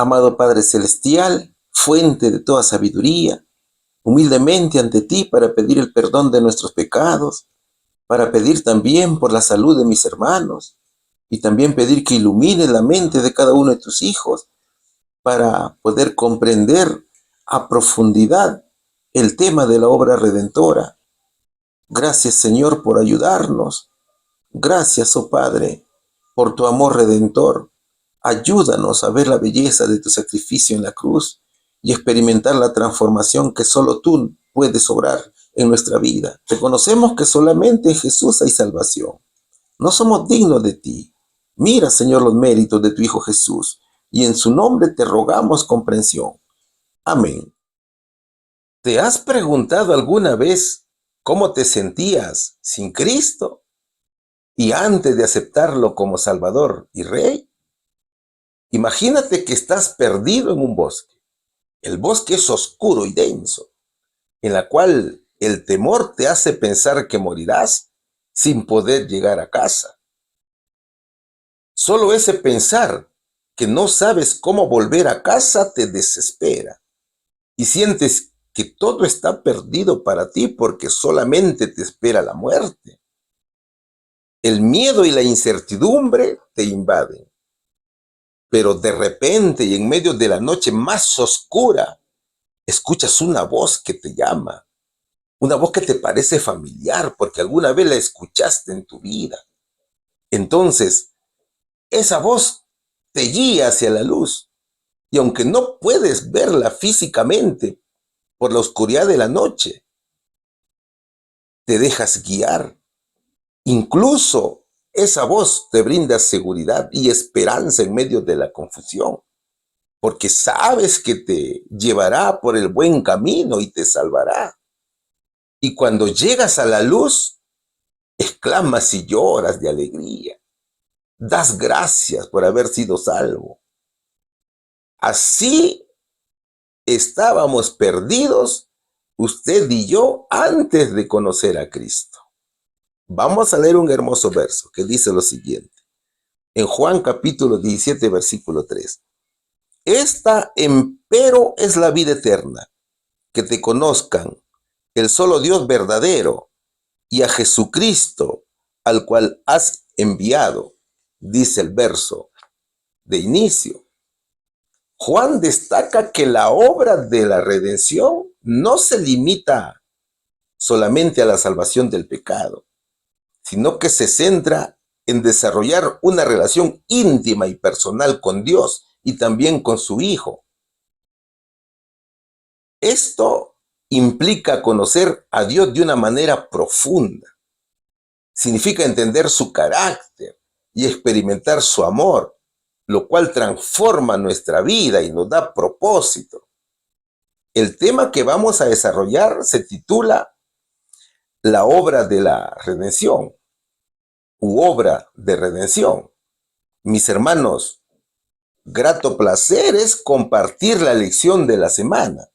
Amado Padre Celestial, fuente de toda sabiduría, humildemente ante ti para pedir el perdón de nuestros pecados, para pedir también por la salud de mis hermanos y también pedir que ilumines la mente de cada uno de tus hijos para poder comprender a profundidad el tema de la obra redentora. Gracias, Señor, por ayudarnos. Gracias, oh Padre, por tu amor redentor. Ayúdanos a ver la belleza de tu sacrificio en la cruz y experimentar la transformación que solo tú puedes obrar en nuestra vida. Reconocemos que solamente en Jesús hay salvación. No somos dignos de ti. Mira, Señor, los méritos de tu Hijo Jesús, y en su nombre te rogamos comprensión. Amén. ¿Te has preguntado alguna vez cómo te sentías sin Cristo y antes de aceptarlo como Salvador y Rey? Imagínate que estás perdido en un bosque. El bosque es oscuro y denso, en la cual el temor te hace pensar que morirás sin poder llegar a casa. Solo ese pensar que no sabes cómo volver a casa te desespera y sientes que todo está perdido para ti porque solamente te espera la muerte. El miedo y la incertidumbre te invaden. Pero de repente y en medio de la noche más oscura, escuchas una voz que te llama, una voz que te parece familiar porque alguna vez la escuchaste en tu vida. Entonces, esa voz te guía hacia la luz y aunque no puedes verla físicamente por la oscuridad de la noche, te dejas guiar. Incluso esa voz te brinda seguridad y esperanza en medio de la confusión, porque sabes que te llevará por el buen camino y te salvará. Y cuando llegas a la luz, exclamas y lloras de alegría. Das gracias por haber sido salvo. Así estábamos perdidos, usted y yo, antes de conocer a Cristo. Vamos a leer un hermoso verso que dice lo siguiente. En Juan capítulo 17, versículo 3. Esta, empero, es la vida eterna, que te conozcan, el solo Dios verdadero, y a Jesucristo, al cual has enviado, dice el verso de inicio. Juan destaca que la obra de la redención no se limita solamente a la salvación del pecado, sino que se centra en desarrollar una relación íntima y personal con Dios y también con su Hijo. Esto implica conocer a Dios de una manera profunda. Significa entender su carácter y experimentar su amor, lo cual transforma nuestra vida y nos da propósito. El tema que vamos a desarrollar se titula La obra de la redención u obra de redención. Mis hermanos, grato placer es compartir la lección de la semana.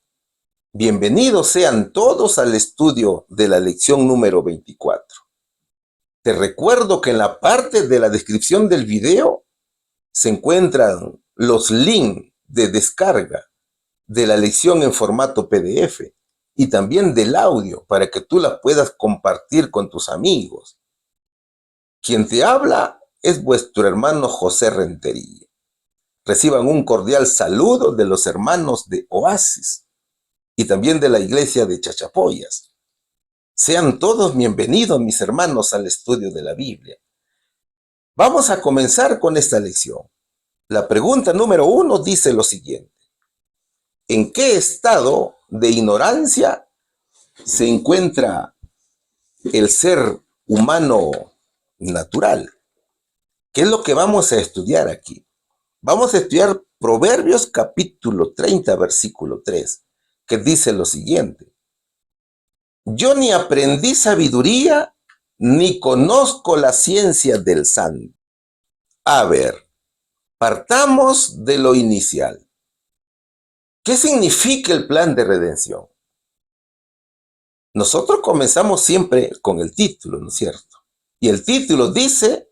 Bienvenidos sean todos al estudio de la lección número 24. Te recuerdo que en la parte de la descripción del video se encuentran los links de descarga de la lección en formato PDF y también del audio para que tú la puedas compartir con tus amigos. Quien te habla es vuestro hermano José Rentería. Reciban un cordial saludo de los hermanos de Oasis y también de la iglesia de Chachapoyas. Sean todos bienvenidos, mis hermanos, al estudio de la Biblia. Vamos a comenzar con esta lección. La pregunta número 1 dice lo siguiente. ¿En qué estado de ignorancia se encuentra el ser humano natural? ¿Qué es lo que vamos a estudiar aquí? Vamos a estudiar Proverbios capítulo 30, versículo 3, que dice lo siguiente. Yo ni aprendí sabiduría, ni conozco la ciencia del santo. A ver, partamos de lo inicial. ¿Qué significa el plan de redención? Nosotros comenzamos siempre con el título, ¿no es cierto? Y el título dice,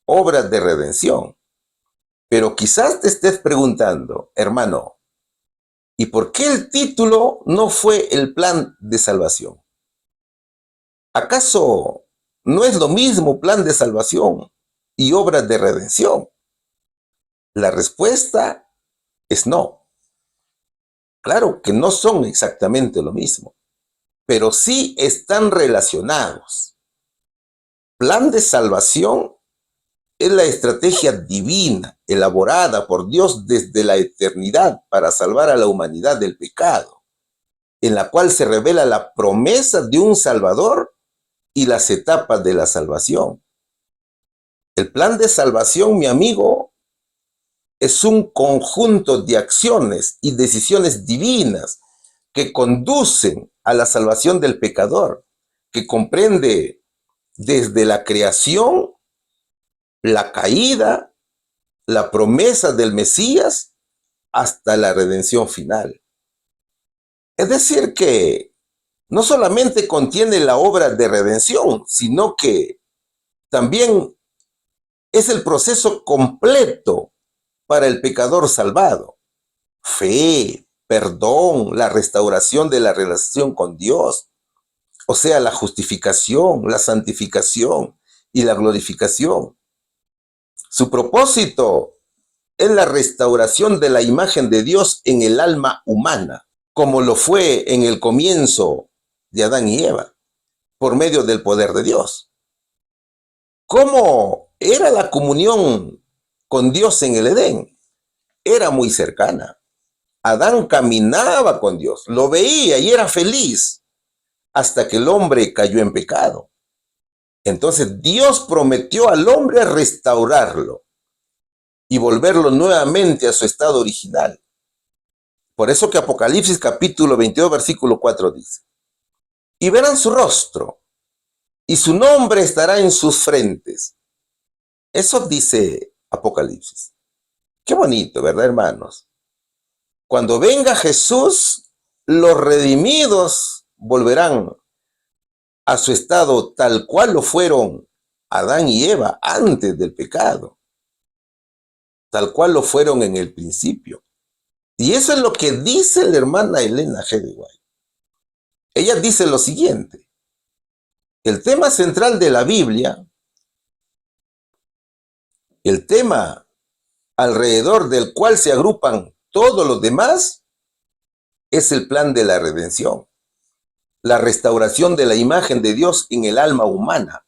obras de redención. Pero quizás te estés preguntando, hermano, ¿y por qué el título no fue el plan de salvación? ¿Acaso no es lo mismo plan de salvación y obras de redención? La respuesta es no. Claro que no son exactamente lo mismo, pero sí están relacionados. Plan de salvación es la estrategia divina elaborada por Dios desde la eternidad para salvar a la humanidad del pecado, en la cual se revela la promesa de un Salvador y las etapas de la salvación. El plan de salvación, mi amigo, es un conjunto de acciones y decisiones divinas que conducen a la salvación del pecador, que comprende desde la creación, la caída, la promesa del Mesías, hasta la redención final. Es decir, que no solamente contiene la obra de redención, sino que también es el proceso completo para el pecador salvado. Fe, perdón, la restauración de la relación con Dios, o sea, la justificación, la santificación y la glorificación. Su propósito es la restauración de la imagen de Dios en el alma humana, como lo fue en el comienzo de Adán y Eva, por medio del poder de Dios. ¿Cómo era la comunión con Dios en el Edén? Era muy cercana. Adán caminaba con Dios, lo veía y era feliz hasta que el hombre cayó en pecado. Entonces Dios prometió al hombre restaurarlo y volverlo nuevamente a su estado original. Por eso que Apocalipsis capítulo 22, versículo 4 dice, y verán su rostro, y su nombre estará en sus frentes. Eso dice Apocalipsis. Qué bonito, ¿verdad, hermanos? Cuando venga Jesús, los redimidos volverán a su estado tal cual lo fueron Adán y Eva antes del pecado, tal cual lo fueron en el principio. Y eso es lo que dice la hermana Elena G. de White. Ella dice lo siguiente: el tema central de la Biblia, el tema alrededor del cual se agrupan todos los demás, es el plan de la redención, la restauración de la imagen de Dios en el alma humana,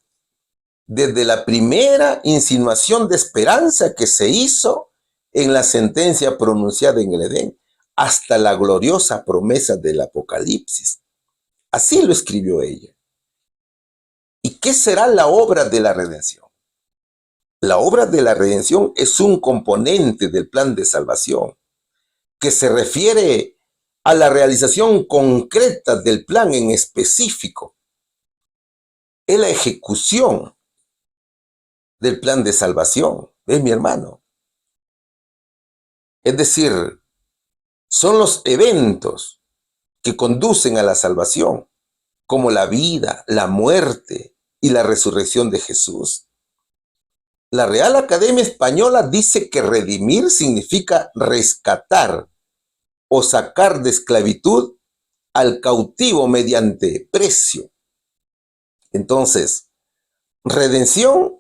desde la primera insinuación de esperanza que se hizo en la sentencia pronunciada en el Edén, hasta la gloriosa promesa del Apocalipsis. Así lo escribió ella. ¿Y qué será la obra de la redención? La obra de la redención es un componente del plan de salvación que se refiere a la realización concreta del plan en específico. Es la ejecución del plan de salvación. ¿Ves, mi hermano? Es decir, son los eventos que conducen a la salvación, como la vida, la muerte y la resurrección de Jesús. La Real Academia Española dice que redimir significa rescatar o sacar de esclavitud al cautivo mediante precio. Entonces, redención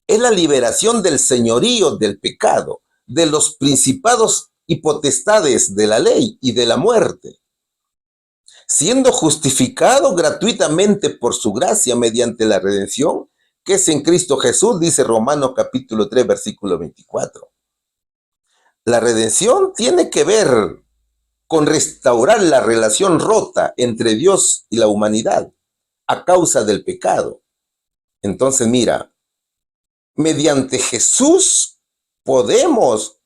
es la liberación del señorío del pecado, de los principados y potestades de la ley y de la muerte, siendo justificado gratuitamente por su gracia mediante la redención que es en Cristo Jesús, dice Romanos capítulo 3, versículo 24. La redención tiene que ver con restaurar la relación rota entre Dios y la humanidad a causa del pecado. Entonces, mira, mediante Jesús podemos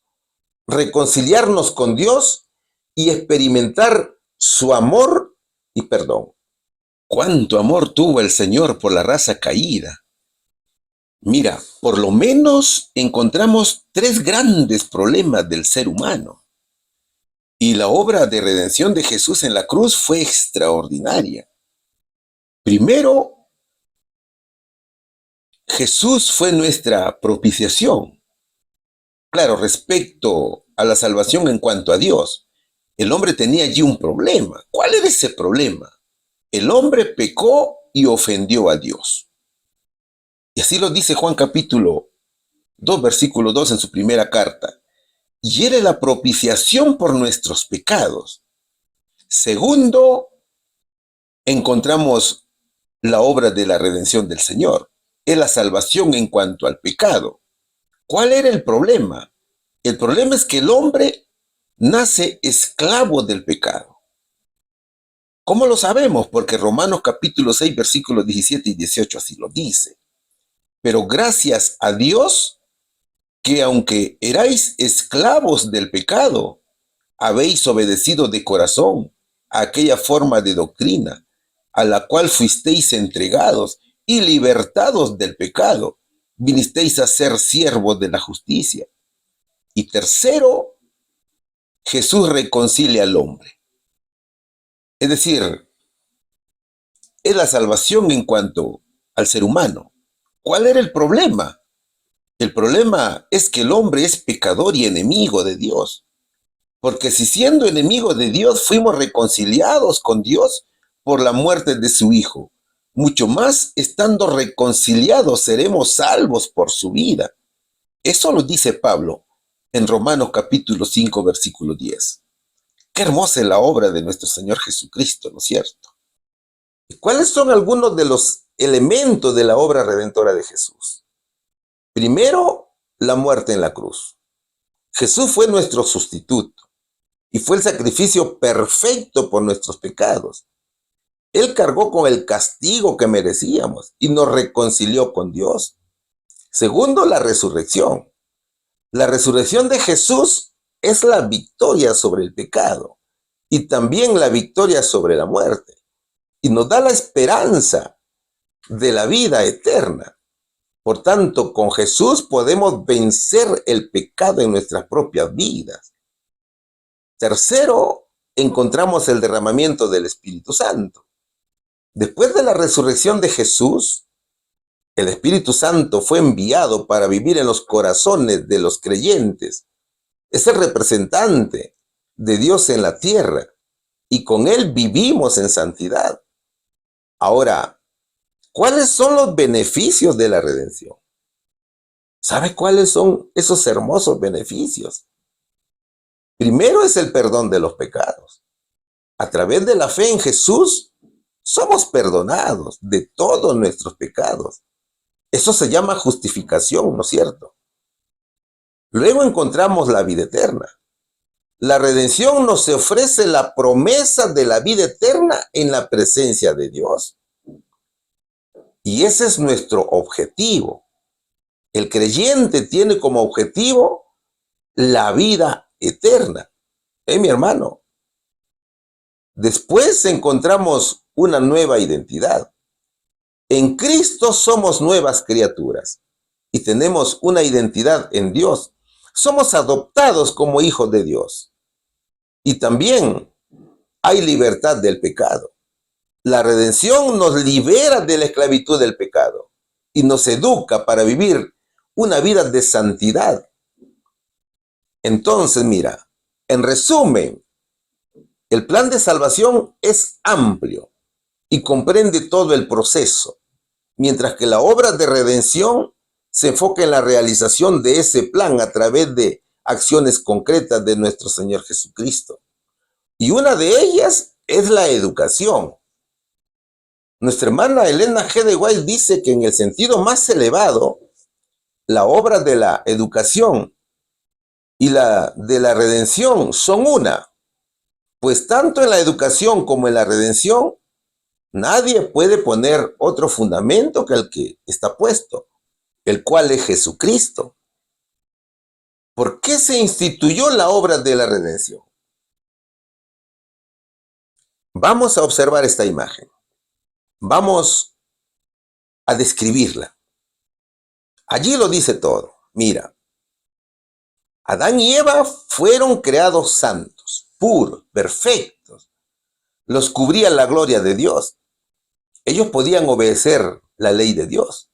reconciliarnos con Dios y experimentar su amor y perdón. ¿Cuánto amor tuvo el Señor por la raza caída? Mira, por lo menos encontramos tres grandes problemas del ser humano. Y la obra de redención de Jesús en la cruz fue extraordinaria. Primero, Jesús fue nuestra propiciación. Claro, respecto a la salvación en cuanto a Dios, el hombre tenía allí un problema. ¿Cuál era ese problema? El hombre pecó y ofendió a Dios. Y así lo dice Juan capítulo 2, versículo 2 en su primera carta. Y era la propiciación por nuestros pecados. Segundo, encontramos la obra de la redención del Señor. Es la salvación en cuanto al pecado. ¿Cuál era el problema? El problema es que el hombre nace esclavo del pecado. ¿Cómo lo sabemos? Porque Romanos capítulo 6, versículos 17 y 18 así lo dice. Pero gracias a Dios que aunque erais esclavos del pecado, habéis obedecido de corazón a aquella forma de doctrina a la cual fuisteis entregados y libertados del pecado, vinisteis a ser siervos de la justicia. Y tercero, Jesús reconcilia al hombre. Es decir, es la salvación en cuanto al ser humano. ¿Cuál era el problema? El problema es que el hombre es pecador y enemigo de Dios. Porque si siendo enemigo de Dios fuimos reconciliados con Dios por la muerte de su Hijo, mucho más estando reconciliados seremos salvos por su vida. Eso lo dice Pablo en Romanos capítulo 5, versículo 10. Qué hermosa es la obra de nuestro Señor Jesucristo, ¿no es cierto? ¿Y cuáles son algunos de los elementos de la obra redentora de Jesús? Primero, la muerte en la cruz. Jesús fue nuestro sustituto y fue el sacrificio perfecto por nuestros pecados. Él cargó con el castigo que merecíamos y nos reconcilió con Dios. Segundo, la resurrección. La resurrección de Jesús es la victoria sobre el pecado y también la victoria sobre la muerte. Y nos da la esperanza de la vida eterna. Por tanto, con Jesús podemos vencer el pecado en nuestras propias vidas. Tercero, encontramos el derramamiento del Espíritu Santo. Después de la resurrección de Jesús, el Espíritu Santo fue enviado para vivir en los corazones de los creyentes. Es el representante de Dios en la tierra y con él vivimos en santidad. Ahora, ¿cuáles son los beneficios de la redención? ¿Sabe cuáles son esos hermosos beneficios? Primero es el perdón de los pecados. A través de la fe en Jesús, somos perdonados de todos nuestros pecados. Eso se llama justificación, ¿no es cierto? Luego encontramos la vida eterna. La redención nos ofrece la promesa de la vida eterna en la presencia de Dios. Y ese es nuestro objetivo. El creyente tiene como objetivo la vida eterna. Mi hermano. Después encontramos una nueva identidad. En Cristo somos nuevas criaturas y tenemos una identidad en Dios. Somos adoptados como hijos de Dios. Y también hay libertad del pecado. La redención nos libera de la esclavitud del pecado y nos educa para vivir una vida de santidad. Entonces, mira, en resumen, el plan de salvación es amplio y comprende todo el proceso, mientras que la obra de redención se enfoca en la realización de ese plan a través de acciones concretas de nuestro Señor Jesucristo. Y una de ellas es la educación. Nuestra hermana Elena G. de White dice que en el sentido más elevado, la obra de la educación y la de la redención son una, pues tanto en la educación como en la redención, nadie puede poner otro fundamento que el que está puesto, el cual es Jesucristo. ¿Por qué se instituyó la obra de la redención? Vamos a observar esta imagen. Vamos a describirla. Allí lo dice todo. Mira, Adán y Eva fueron creados santos, puros, perfectos. Los cubría la gloria de Dios. Ellos podían obedecer la ley de Dios.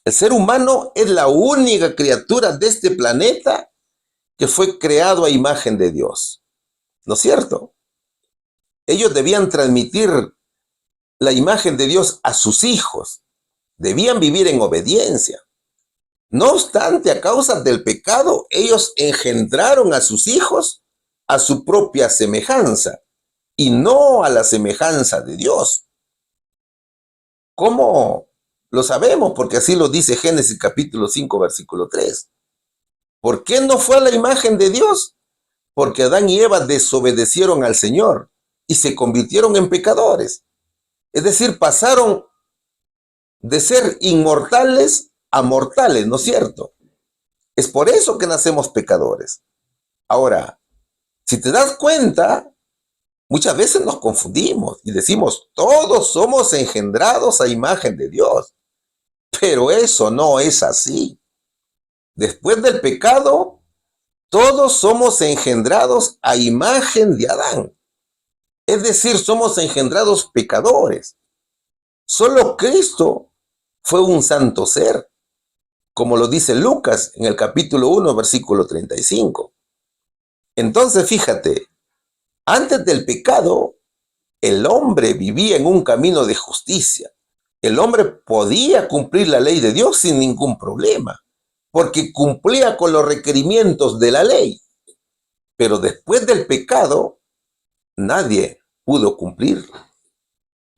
El ser humano es la única criatura de este planeta que fue creado a imagen de Dios. ¿No es cierto? Ellos debían transmitir la imagen de Dios a sus hijos. Debían vivir en obediencia. No obstante, a causa del pecado, ellos engendraron a sus hijos a su propia semejanza y no a la semejanza de Dios. ¿Cómo lo sabemos? Porque así lo dice Génesis capítulo 5, versículo 3. ¿Por qué no fue a la imagen de Dios? Porque Adán y Eva desobedecieron al Señor y se convirtieron en pecadores. Es decir, pasaron de ser inmortales a mortales, ¿no es cierto? Es por eso que nacemos pecadores. Ahora, si te das cuenta, muchas veces nos confundimos y decimos, todos somos engendrados a imagen de Dios. Pero eso no es así. Después del pecado, todos somos engendrados a imagen de Adán. Es decir, somos engendrados pecadores. Solo Cristo fue un santo ser, como lo dice Lucas en el capítulo 1, versículo 35. Entonces, fíjate, antes del pecado, el hombre vivía en un camino de justicia. El hombre podía cumplir la ley de Dios sin ningún problema, porque cumplía con los requerimientos de la ley. Pero después del pecado, nadie pudo cumplir.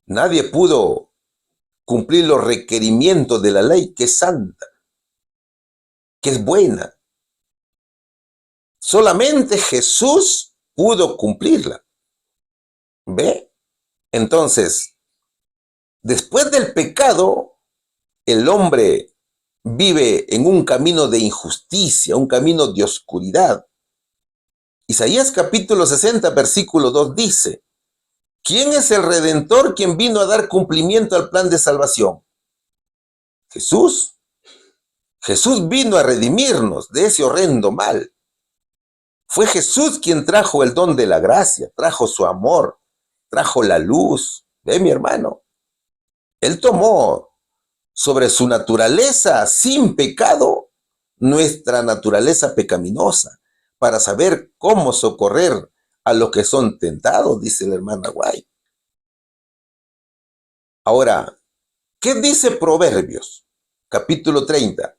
Nadie pudo cumplir los requerimientos de la ley, que es santa, que es buena. Solamente Jesús pudo cumplirla. ¿Ve? Entonces, después del pecado, el hombre vive en un camino de injusticia, un camino de oscuridad. Isaías capítulo 60, versículo 2 dice, ¿quién es el Redentor quien vino a dar cumplimiento al plan de salvación? Jesús. Jesús vino a redimirnos de ese horrendo mal. Fue Jesús quien trajo el don de la gracia, trajo su amor, trajo la luz. ¿Ve, mi hermano? Él tomó sobre su naturaleza sin pecado nuestra naturaleza pecaminosa para saber cómo socorrer a los que son tentados, dice la hermana White. Ahora, ¿qué dice Proverbios? Capítulo 30,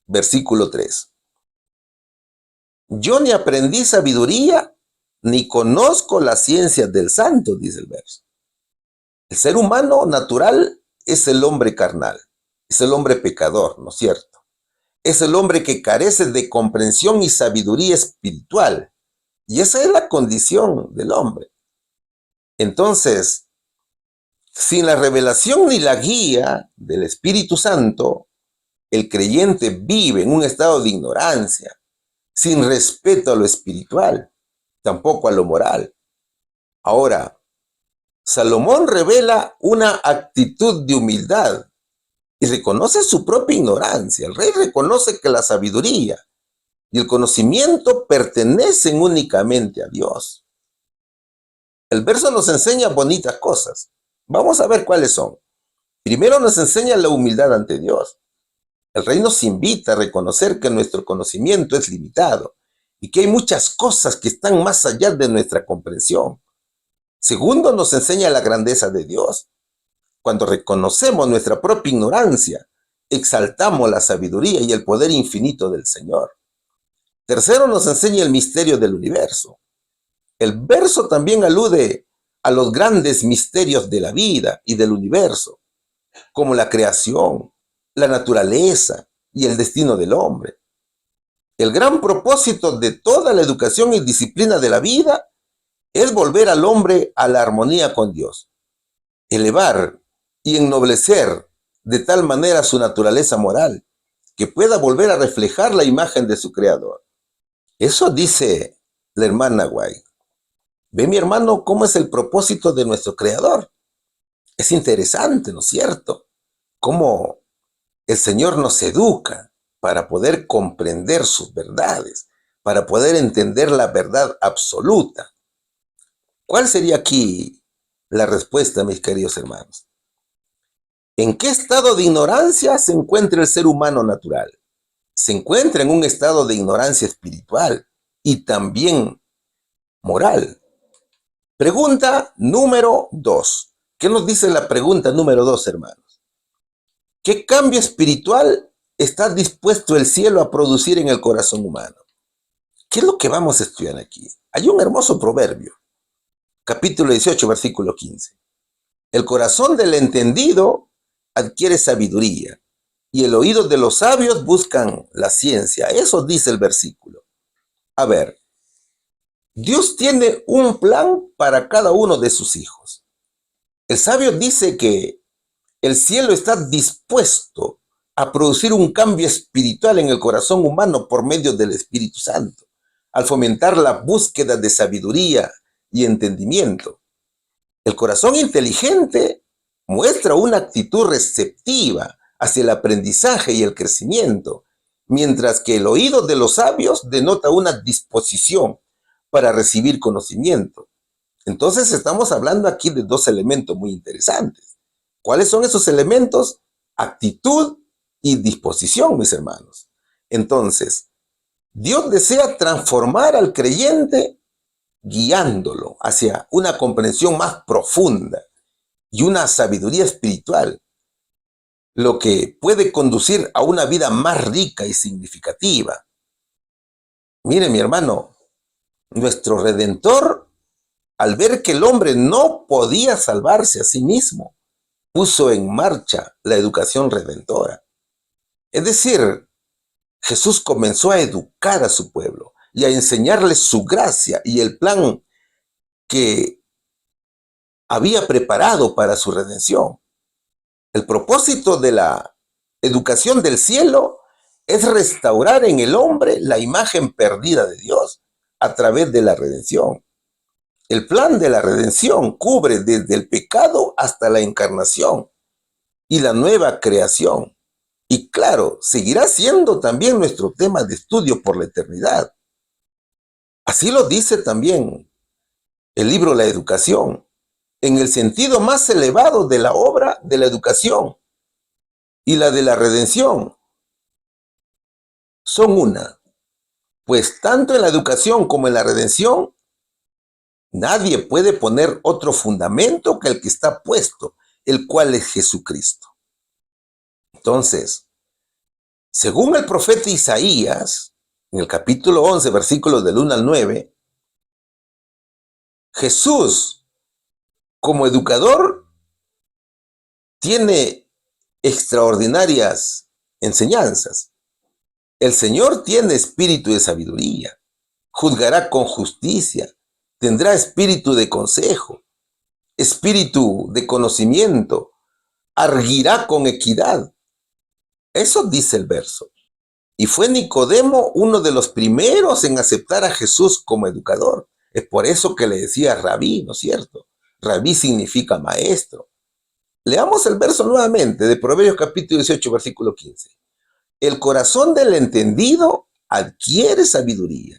versículo 3. Yo ni aprendí sabiduría, ni conozco las ciencias del santo, dice el verso. El ser humano natural es el hombre carnal, es el hombre pecador, ¿no es cierto? Es el hombre que carece de comprensión y sabiduría espiritual. Y esa es la condición del hombre. Entonces, sin la revelación ni la guía del Espíritu Santo, el creyente vive en un estado de ignorancia, sin respeto a lo espiritual, tampoco a lo moral. Ahora, Salomón revela una actitud de humildad y reconoce su propia ignorancia. El rey reconoce que la sabiduría y el conocimiento pertenecen únicamente a Dios. El verso nos enseña bonitas cosas. Vamos a ver cuáles son. Primero nos enseña la humildad ante Dios. El rey nos invita a reconocer que nuestro conocimiento es limitado y que hay muchas cosas que están más allá de nuestra comprensión. Segundo, nos enseña la grandeza de Dios. Cuando reconocemos nuestra propia ignorancia, exaltamos la sabiduría y el poder infinito del Señor. Tercero, nos enseña el misterio del universo. El verso también alude a los grandes misterios de la vida y del universo, como la creación, la naturaleza y el destino del hombre. El gran propósito de toda la educación y disciplina de la vida es volver al hombre a la armonía con Dios, elevar y ennoblecer de tal manera su naturaleza moral que pueda volver a reflejar la imagen de su creador. Eso dice la hermana White. Ve, mi hermano, cómo es el propósito de nuestro creador. Es interesante, ¿no es cierto? Cómo el Señor nos educa para poder comprender sus verdades, para poder entender la verdad absoluta. ¿Cuál sería aquí la respuesta, mis queridos hermanos? ¿En qué estado de ignorancia se encuentra el ser humano natural? Se encuentra en un estado de ignorancia espiritual. y también moral. Pregunta número 2. ¿Qué nos dice la pregunta número 2, hermanos? ¿Qué cambio espiritual está dispuesto el cielo a producir en el corazón humano? ¿Qué es lo que vamos a estudiar aquí? Hay un hermoso proverbio, capítulo 18, versículo 15. El corazón del entendido adquiere sabiduría y el oído de los sabios buscan la ciencia. Eso dice el versículo. A ver, Dios tiene un plan para cada uno de sus hijos. El sabio dice que el cielo está dispuesto a producir un cambio espiritual en el corazón humano por medio del Espíritu Santo, al fomentar la búsqueda de sabiduría y entendimiento. El corazón inteligente muestra una actitud receptiva hacia el aprendizaje y el crecimiento, mientras que el oído de los sabios denota una disposición para recibir conocimiento. Entonces estamos hablando aquí de dos elementos muy interesantes. ¿Cuáles son esos elementos? Actitud y disposición, mis hermanos. Entonces, Dios desea transformar al creyente guiándolo hacia una comprensión más profunda y una sabiduría espiritual, lo que puede conducir a una vida más rica y significativa. Mire, mi hermano, nuestro Redentor, al ver que el hombre no podía salvarse a sí mismo, puso en marcha la educación redentora. Es decir, Jesús comenzó a educar a su pueblo y a enseñarles su gracia y el plan que había preparado para su redención. El propósito de la educación del cielo es restaurar en el hombre la imagen perdida de Dios a través de la redención. El plan de la redención cubre desde el pecado hasta la encarnación y la nueva creación. Y claro, seguirá siendo también nuestro tema de estudio por la eternidad. Así lo dice también el libro La Educación, en el sentido más elevado de la obra de la educación y la de la redención. Son una, pues tanto en la educación como en la redención, nadie puede poner otro fundamento que el que está puesto, el cual es Jesucristo. Entonces, según el profeta Isaías, en el capítulo 11, versículos del 1 al 9, Jesús, como educador, tiene extraordinarias enseñanzas. El Señor tiene espíritu de sabiduría, juzgará con justicia, tendrá espíritu de consejo, espíritu de conocimiento, arguirá con equidad. Eso dice el verso. Y fue Nicodemo uno de los primeros en aceptar a Jesús como educador. Es por eso que le decía rabí, ¿no es cierto? Rabí significa maestro. Leamos el verso nuevamente de Proverbios capítulo 18, versículo 15. El corazón del entendido adquiere sabiduría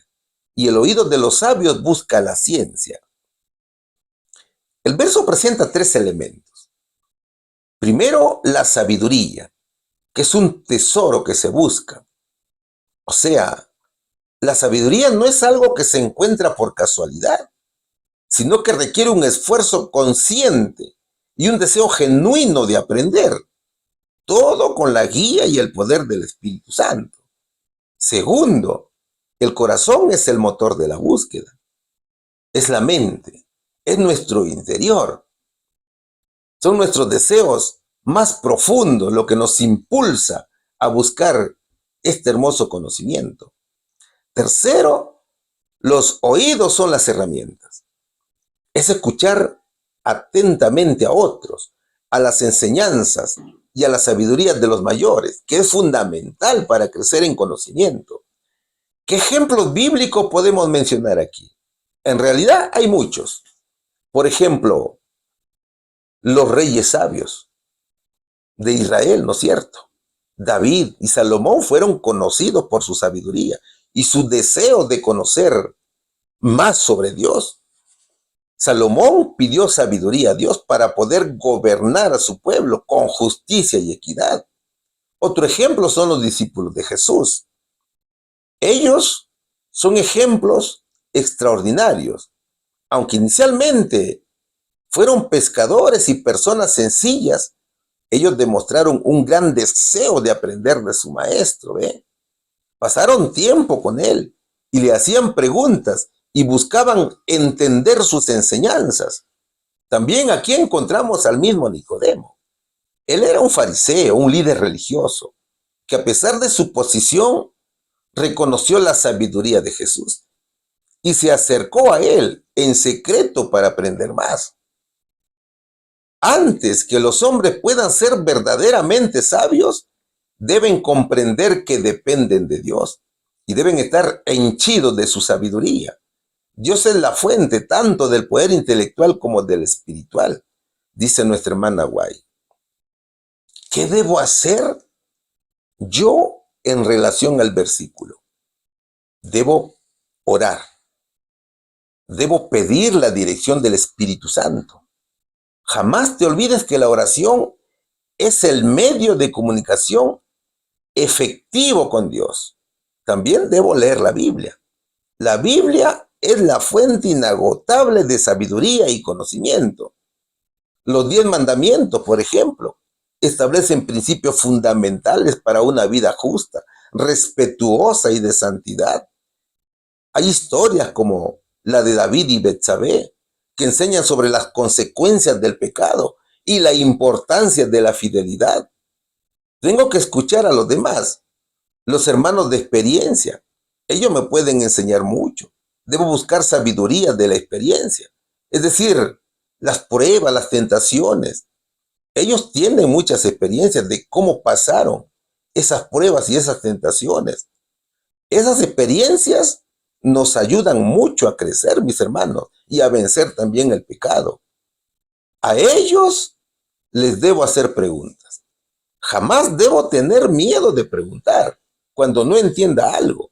y el oído de los sabios busca la ciencia. El verso presenta tres elementos. Primero, la sabiduría, que es un tesoro que se busca. O sea, la sabiduría no es algo que se encuentra por casualidad, sino que requiere un esfuerzo consciente y un deseo genuino de aprender, todo con la guía y el poder del Espíritu Santo. Segundo, el corazón es el motor de la búsqueda, es la mente, es nuestro interior. Son nuestros deseos más profundos lo que nos impulsa a buscar este hermoso conocimiento. Tercero, los oídos son las herramientas. Es escuchar atentamente a otros, a las enseñanzas y a la sabiduría de los mayores, que es fundamental para crecer en conocimiento. ¿Qué ejemplos bíblicos podemos mencionar aquí? En realidad hay muchos. Por ejemplo, los reyes sabios de Israel, ¿no es cierto? David y Salomón fueron conocidos por su sabiduría y su deseo de conocer más sobre Dios. Salomón pidió sabiduría a Dios para poder gobernar a su pueblo con justicia y equidad. Otro ejemplo son los discípulos de Jesús. Ellos son ejemplos extraordinarios. Aunque inicialmente fueron pescadores y personas sencillas, ellos demostraron un gran deseo de aprender de su maestro, ¿ve? Pasaron tiempo con él y le hacían preguntas y buscaban entender sus enseñanzas. También aquí encontramos al mismo Nicodemo. Él era un fariseo, un líder religioso, que a pesar de su posición, reconoció la sabiduría de Jesús y se acercó a él en secreto para aprender más. Antes que los hombres puedan ser verdaderamente sabios, deben comprender que dependen de Dios y deben estar henchidos de su sabiduría. Dios es la fuente tanto del poder intelectual como del espiritual, dice nuestra hermana White. ¿Qué debo hacer yo en relación al versículo? Debo orar. Debo pedir la dirección del Espíritu Santo. Jamás te olvides que la oración es el medio de comunicación efectivo con Dios. También debo leer la Biblia. La Biblia es la fuente inagotable de sabiduría y conocimiento. Los 10 mandamientos, por ejemplo, establecen principios fundamentales para una vida justa, respetuosa y de santidad. Hay historias como la de David y Betsabé, que enseñan sobre las consecuencias del pecado y la importancia de la fidelidad. Tengo que escuchar a los demás, los hermanos de experiencia. Ellos me pueden enseñar mucho. Debo buscar sabiduría de la experiencia, es decir, las pruebas, las tentaciones. Ellos tienen muchas experiencias de cómo pasaron esas pruebas y esas tentaciones. Esas experiencias nos ayudan mucho a crecer, mis hermanos, y a vencer también el pecado. A ellos les debo hacer preguntas. Jamás debo tener miedo de preguntar cuando no entienda algo.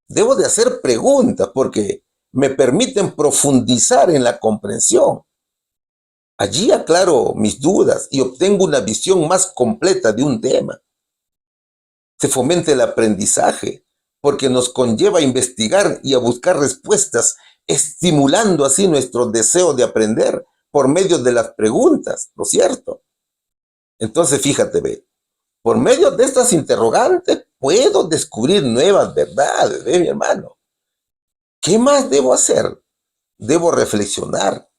Debo de hacer preguntas porque me permiten profundizar en la comprensión. Allí aclaro mis dudas y obtengo una visión más completa de un tema. Se fomenta el aprendizaje porque nos conlleva a investigar y a buscar respuestas, estimulando así nuestro deseo de aprender por medio de las preguntas, ¿no es cierto? Entonces, fíjate, ve, por medio de estas interrogantes puedo descubrir nuevas verdades, mi hermano. ¿Qué más debo hacer? Debo reflexionar,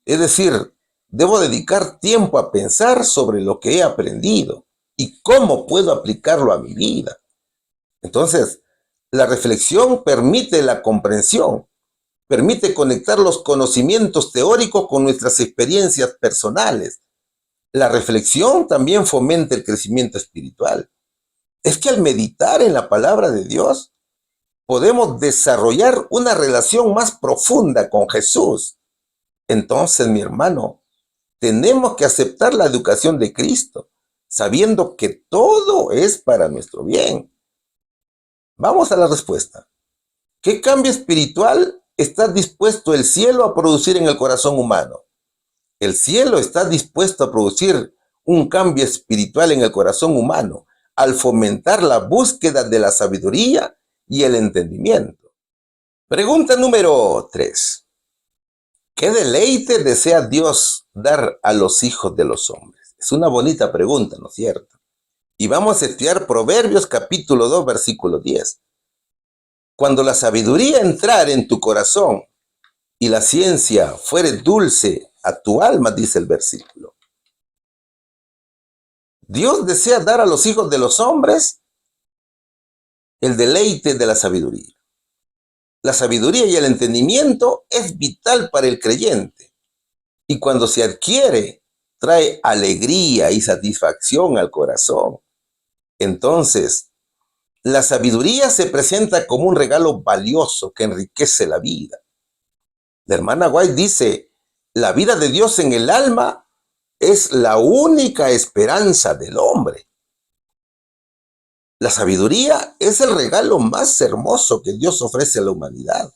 es decir, debo dedicar tiempo a pensar sobre lo que he aprendido y cómo puedo aplicarlo a mi vida. Entonces, la reflexión permite la comprensión, permite conectar los conocimientos teóricos con nuestras experiencias personales. La reflexión también fomenta el crecimiento espiritual. Es que al meditar en la palabra de Dios, podemos desarrollar una relación más profunda con Jesús. Entonces, mi hermano, tenemos que aceptar la educación de Cristo, sabiendo que todo es para nuestro bien. Vamos a la respuesta. ¿Qué cambio espiritual está dispuesto el cielo a producir en el corazón humano? El cielo está dispuesto a producir un cambio espiritual en el corazón humano al fomentar la búsqueda de la sabiduría y el entendimiento. Pregunta número 3. ¿Qué deleite desea Dios dar a los hijos de los hombres? Es una bonita pregunta, ¿no es cierto? Y vamos a estudiar Proverbios capítulo 2, versículo 10. Cuando la sabiduría entrare en tu corazón y la ciencia fuere dulce a tu alma, dice el versículo. Dios desea dar a los hijos de los hombres el deleite de la sabiduría. La sabiduría y el entendimiento es vital para el creyente y cuando se adquiere trae alegría y satisfacción al corazón. Entonces, la sabiduría se presenta como un regalo valioso que enriquece la vida. La hermana White dice, la vida de Dios en el alma es la única esperanza del hombre. La sabiduría es el regalo más hermoso que Dios ofrece a la humanidad.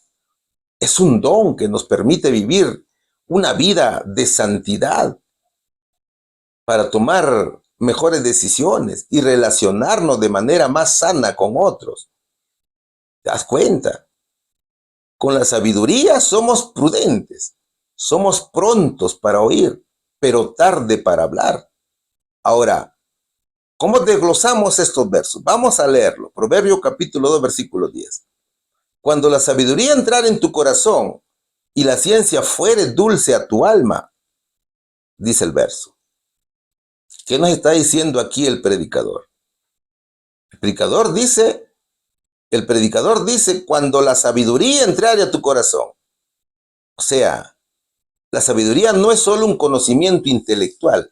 Es un don que nos permite vivir una vida de santidad para tomar mejores decisiones y relacionarnos de manera más sana con otros. ¿Te das cuenta? Con la sabiduría somos prudentes, somos prontos para oír, pero tarde para hablar. Ahora, ¿cómo desglosamos estos versos? Vamos a leerlo. Proverbio capítulo 2, versículo 10. Cuando la sabiduría entrare en tu corazón y la ciencia fuere dulce a tu alma, dice el verso. ¿Qué nos está diciendo aquí el predicador? El predicador dice, cuando la sabiduría entrare a tu corazón. O sea, la sabiduría no es solo un conocimiento intelectual,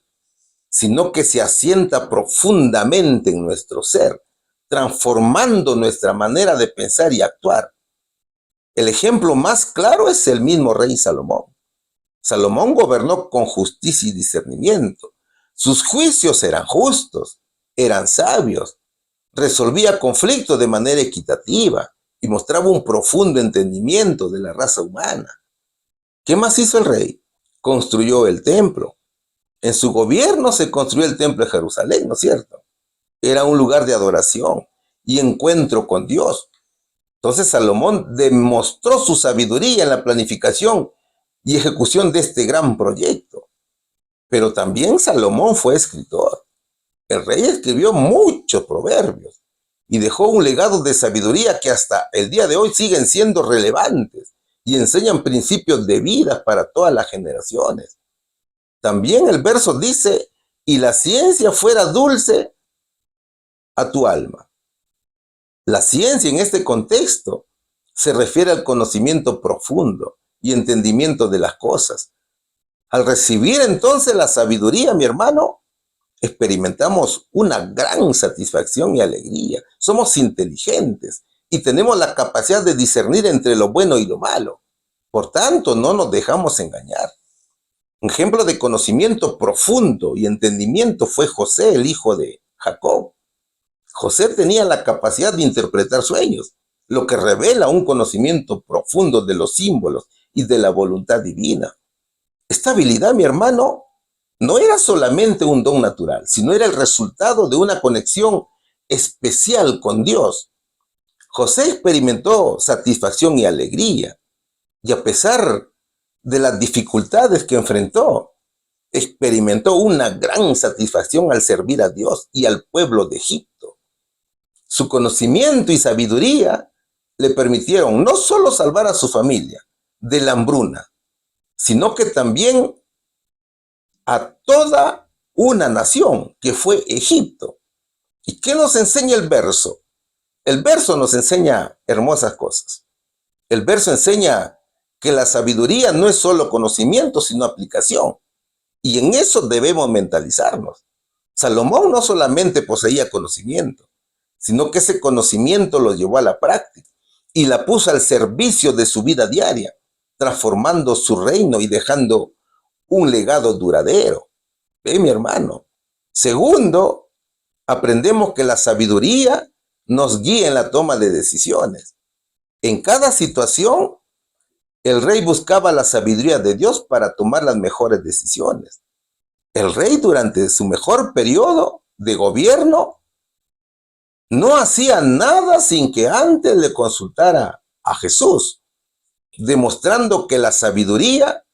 sino que se asienta profundamente en nuestro ser, transformando nuestra manera de pensar y actuar. El ejemplo más claro es el mismo rey Salomón. Salomón gobernó con justicia y discernimiento. Sus juicios eran justos, eran sabios, resolvía conflictos de manera equitativa y mostraba un profundo entendimiento de la raza humana. ¿Qué más hizo el rey? Construyó el templo. En su gobierno se construyó el templo de Jerusalén, ¿no es cierto? Era un lugar de adoración y encuentro con Dios. Entonces Salomón demostró su sabiduría en la planificación y ejecución de este gran proyecto. Pero también Salomón fue escritor. El rey escribió muchos proverbios y dejó un legado de sabiduría que hasta el día de hoy siguen siendo relevantes y enseñan principios de vida para todas las generaciones. También el verso dice, y la ciencia fuera dulce a tu alma. La ciencia en este contexto se refiere al conocimiento profundo y entendimiento de las cosas. Al recibir entonces la sabiduría, mi hermano, experimentamos una gran satisfacción y alegría. Somos inteligentes y tenemos la capacidad de discernir entre lo bueno y lo malo. Por tanto, no nos dejamos engañar. Un ejemplo de conocimiento profundo y entendimiento fue José, el hijo de Jacob. José tenía la capacidad de interpretar sueños, lo que revela un conocimiento profundo de los símbolos y de la voluntad divina. Esta habilidad, mi hermano, no era solamente un don natural, sino era el resultado de una conexión especial con Dios. José experimentó satisfacción y alegría, y a pesar de las dificultades que enfrentó, experimentó una gran satisfacción al servir a Dios y al pueblo de Egipto. Su conocimiento y sabiduría le permitieron no solo salvar a su familia de la hambruna, sino que también a toda una nación que fue Egipto. ¿Y qué nos enseña el verso? El verso nos enseña hermosas cosas. El verso enseña que la sabiduría no es solo conocimiento, sino aplicación. Y en eso debemos mentalizarnos. Salomón no solamente poseía conocimiento, sino que ese conocimiento lo llevó a la práctica y la puso al servicio de su vida diaria, transformando su reino y dejando un legado duradero. ¿Ve, mi hermano? Segundo, aprendemos que la sabiduría nos guía en la toma de decisiones. En cada situación, el rey buscaba la sabiduría de Dios para tomar las mejores decisiones. El rey, durante su mejor periodo de gobierno, no hacía nada sin que antes le consultara a Jesús, demostrando que la sabiduría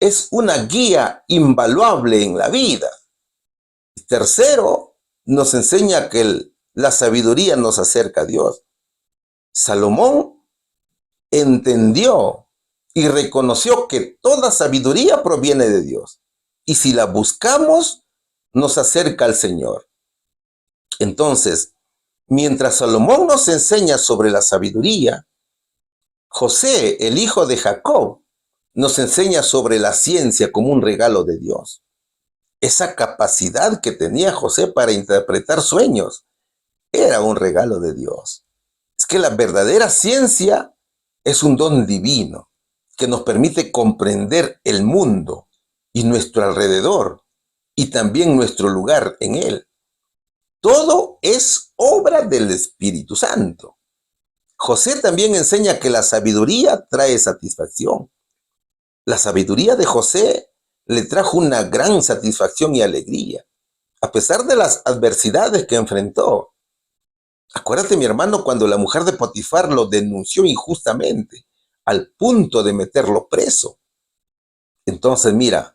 es una guía invaluable en la vida. Tercero, nos enseña que la sabiduría nos acerca a Dios. Salomón entendió y reconoció que toda sabiduría proviene de Dios. Y si la buscamos, nos acerca al Señor. Entonces, mientras Salomón nos enseña sobre la sabiduría, José, el hijo de Jacob, nos enseña sobre la ciencia como un regalo de Dios. Esa capacidad que tenía José para interpretar sueños era un regalo de Dios. Es que la verdadera ciencia es un don divino que nos permite comprender el mundo y nuestro alrededor y también nuestro lugar en él. Todo es obra del Espíritu Santo. José también enseña que la sabiduría trae satisfacción. La sabiduría de José le trajo una gran satisfacción y alegría. A pesar de las adversidades que enfrentó, Acuérdate, mi hermano, cuando la mujer de Potifar lo denunció injustamente, al punto de meterlo preso. Entonces, mira,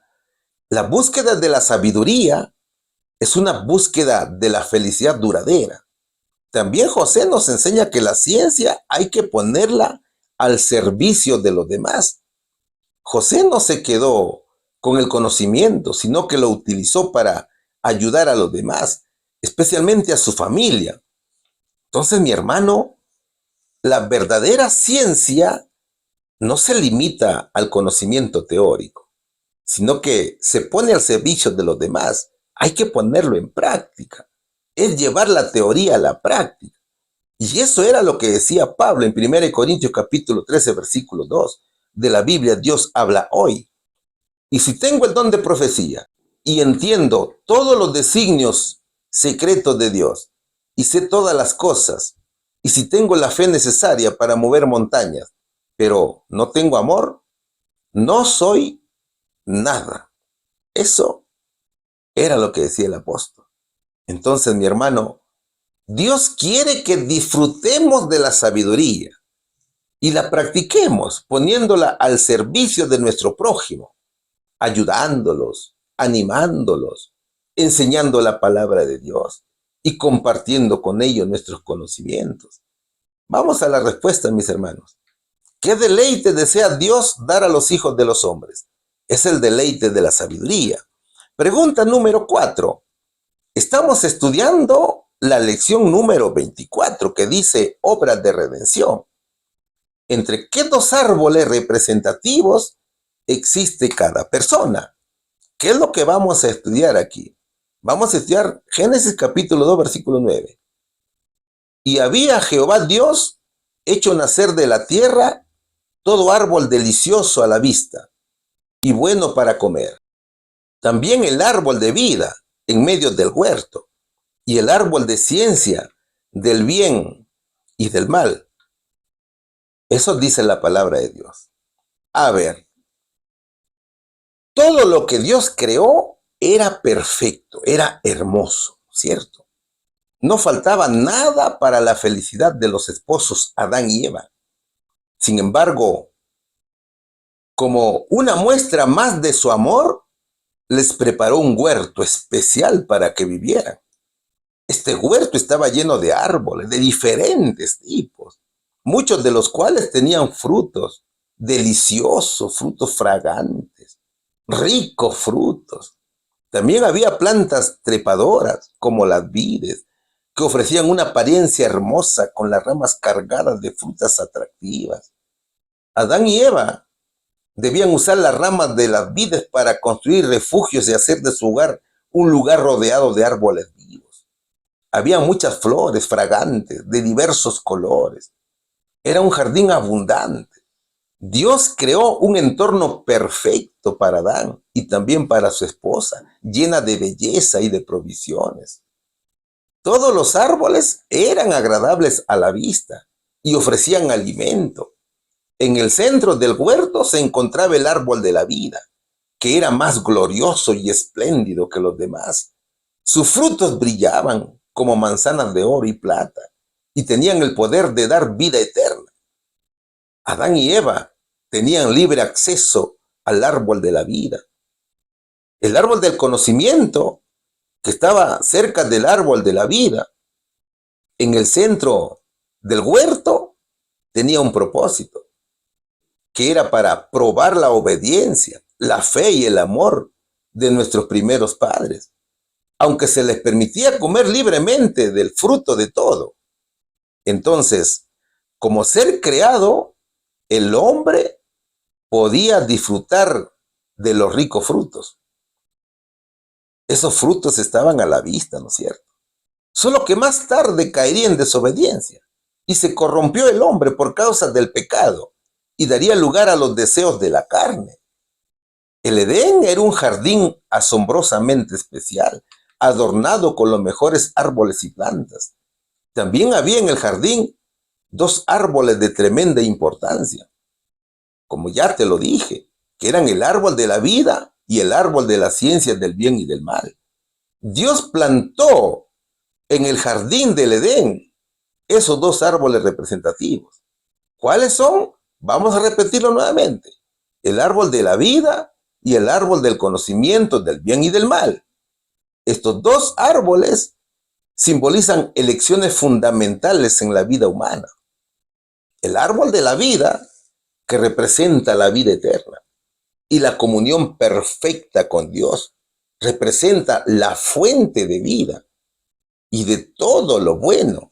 la búsqueda de la sabiduría es una búsqueda de la felicidad duradera. También José nos enseña que la ciencia hay que ponerla al servicio de los demás. José no se quedó con el conocimiento, sino que lo utilizó para ayudar a los demás, especialmente a su familia. Entonces, mi hermano, la verdadera ciencia no se limita al conocimiento teórico, sino que se pone al servicio de los demás. Hay que ponerlo en práctica. Es llevar la teoría a la práctica. Y eso era lo que decía Pablo en 1 Corintios capítulo 13, versículo 2 de la Biblia. Dios habla hoy. Y si tengo el don de profecía y entiendo todos los designios secretos de Dios y sé todas las cosas, y si tengo la fe necesaria para mover montañas, pero no tengo amor, no soy nada. Eso era lo que decía el apóstol. Entonces, mi hermano, Dios quiere que disfrutemos de la sabiduría y la practiquemos poniéndola al servicio de nuestro prójimo, ayudándolos, animándolos, enseñando la palabra de Dios y compartiendo con ellos nuestros conocimientos. Vamos a la respuesta, mis hermanos. ¿Qué deleite desea Dios dar a los hijos de los hombres? Es el deleite de la sabiduría. Pregunta número 4. Estamos estudiando la lección número 24 que dice obras de redención. ¿Entre qué dos árboles representativos existe cada persona? ¿Qué es lo que vamos a estudiar aquí? Vamos a estudiar Génesis capítulo 2, versículo 9. Y había Jehová Dios hecho nacer de la tierra todo árbol delicioso a la vista y bueno para comer. También el árbol de vida en medio del huerto y el árbol de ciencia del bien y del mal. Eso dice la palabra de Dios. A ver, todo lo que Dios creó era perfecto, era hermoso, ¿cierto? No faltaba nada para la felicidad de los esposos Adán y Eva. Sin embargo, como una muestra más de su amor, les preparó un huerto especial para que vivieran. Este huerto estaba lleno de árboles de diferentes tipos, muchos de los cuales tenían frutos deliciosos, frutos fragantes, ricos frutos. También había plantas trepadoras, como las vides, que ofrecían una apariencia hermosa con las ramas cargadas de frutas atractivas. Adán y Eva debían usar las ramas de las vides para construir refugios y hacer de su hogar un lugar rodeado de árboles vivos. Había muchas flores fragantes de diversos colores. Era un jardín abundante. Dios creó un entorno perfecto para Adán y también para su esposa, llena de belleza y de provisiones. Todos los árboles eran agradables a la vista y ofrecían alimento. En el centro del huerto se encontraba el árbol de la vida, que era más glorioso y espléndido que los demás. Sus frutos brillaban como manzanas de oro y plata y tenían el poder de dar vida eterna. Adán y Eva tenían libre acceso al árbol de la vida. El árbol del conocimiento, que estaba cerca del árbol de la vida, en el centro del huerto, tenía un propósito, que era para probar la obediencia, la fe y el amor de nuestros primeros padres, aunque se les permitía comer libremente del fruto de todo. Entonces, como ser creado, el hombre podía disfrutar de los ricos frutos. Esos frutos estaban a la vista, ¿no es cierto? Solo que más tarde caería en desobediencia y se corrompió el hombre por causa del pecado y daría lugar a los deseos de la carne. El Edén era un jardín asombrosamente especial, adornado con los mejores árboles y plantas. También había en el jardín dos árboles de tremenda importancia, como ya te lo dije, que eran el árbol de la vida y el árbol de las ciencias del bien y del mal. Dios plantó en el jardín del Edén esos dos árboles representativos. ¿Cuáles son? Vamos a repetirlo nuevamente. El árbol de la vida y el árbol del conocimiento del bien y del mal. Estos dos árboles simbolizan elecciones fundamentales en la vida humana. El árbol de la vida, que representa la vida eterna, y la comunión perfecta con Dios, representa la fuente de vida y de todo lo bueno.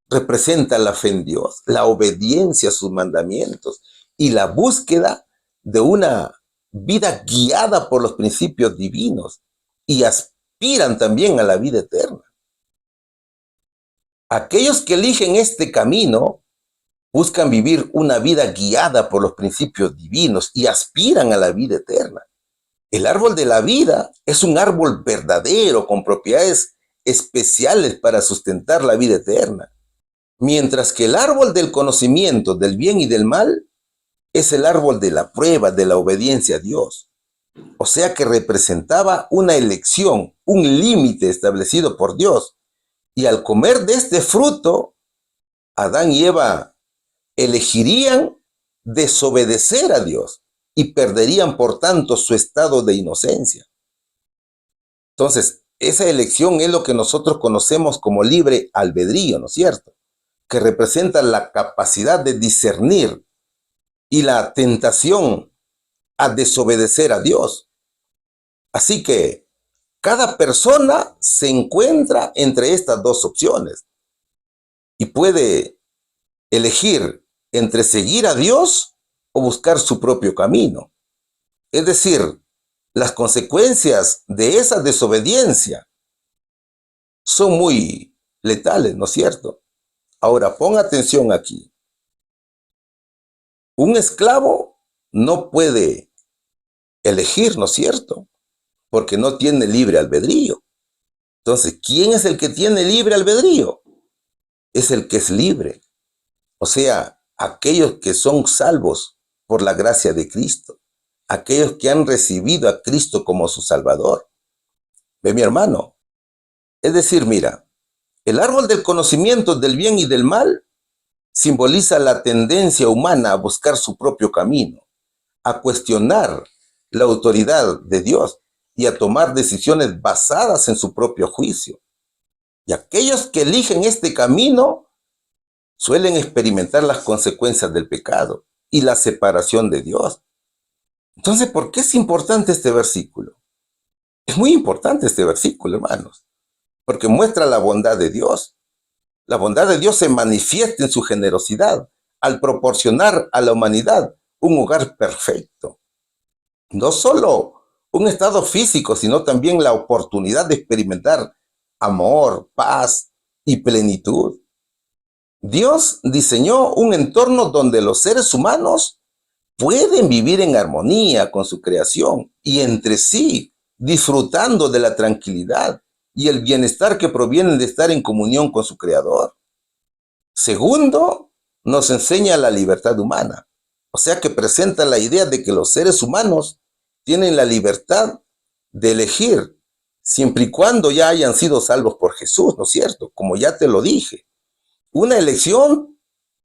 Representa la fe en Dios, la obediencia a sus mandamientos y la búsqueda de una vida guiada por los principios divinos y aspiran también a la vida eterna. Aquellos que eligen este camino buscan vivir una vida guiada por los principios divinos y aspiran a la vida eterna. El árbol de la vida es un árbol verdadero con propiedades especiales para sustentar la vida eterna. Mientras que el árbol del conocimiento del bien y del mal es el árbol de la prueba de la obediencia a Dios. O sea que representaba una elección, un límite establecido por Dios. Y al comer de este fruto, Adán y Eva elegirían desobedecer a Dios y perderían por tanto su estado de inocencia. Entonces, esa elección es lo que nosotros conocemos como libre albedrío, ¿no es cierto? Que representa la capacidad de discernir y la tentación a desobedecer a Dios. Así que cada persona se encuentra entre estas dos opciones y puede elegir entre seguir a Dios o buscar su propio camino. Es decir, las consecuencias de esa desobediencia son muy letales, ¿no es cierto? Ahora, pon atención aquí. Un esclavo no puede elegir, ¿no es cierto? Porque no tiene libre albedrío. Entonces, ¿quién es el que tiene libre albedrío? Es el que es libre. O sea, aquellos que son salvos por la gracia de Cristo. Aquellos que han recibido a Cristo como su Salvador. Ve, mi hermano. Es decir, mira, el árbol del conocimiento del bien y del mal simboliza la tendencia humana a buscar su propio camino, a cuestionar la autoridad de Dios y a tomar decisiones basadas en su propio juicio. Y aquellos que eligen este camino suelen experimentar las consecuencias del pecado y la separación de Dios. Entonces, ¿por qué es importante este versículo? Es muy importante este versículo, hermanos, porque muestra la bondad de Dios. La bondad de Dios se manifiesta en su generosidad al proporcionar a la humanidad un hogar perfecto. No solo un estado físico, sino también la oportunidad de experimentar amor, paz y plenitud. Dios diseñó un entorno donde los seres humanos pueden vivir en armonía con su creación y entre sí, disfrutando de la tranquilidad y el bienestar que provienen de estar en comunión con su Creador. Segundo, nos enseña la libertad humana, o sea que presenta la idea de que los seres humanos tienen la libertad de elegir, siempre y cuando ya hayan sido salvos por Jesús, ¿no es cierto? Como ya te lo dije, una elección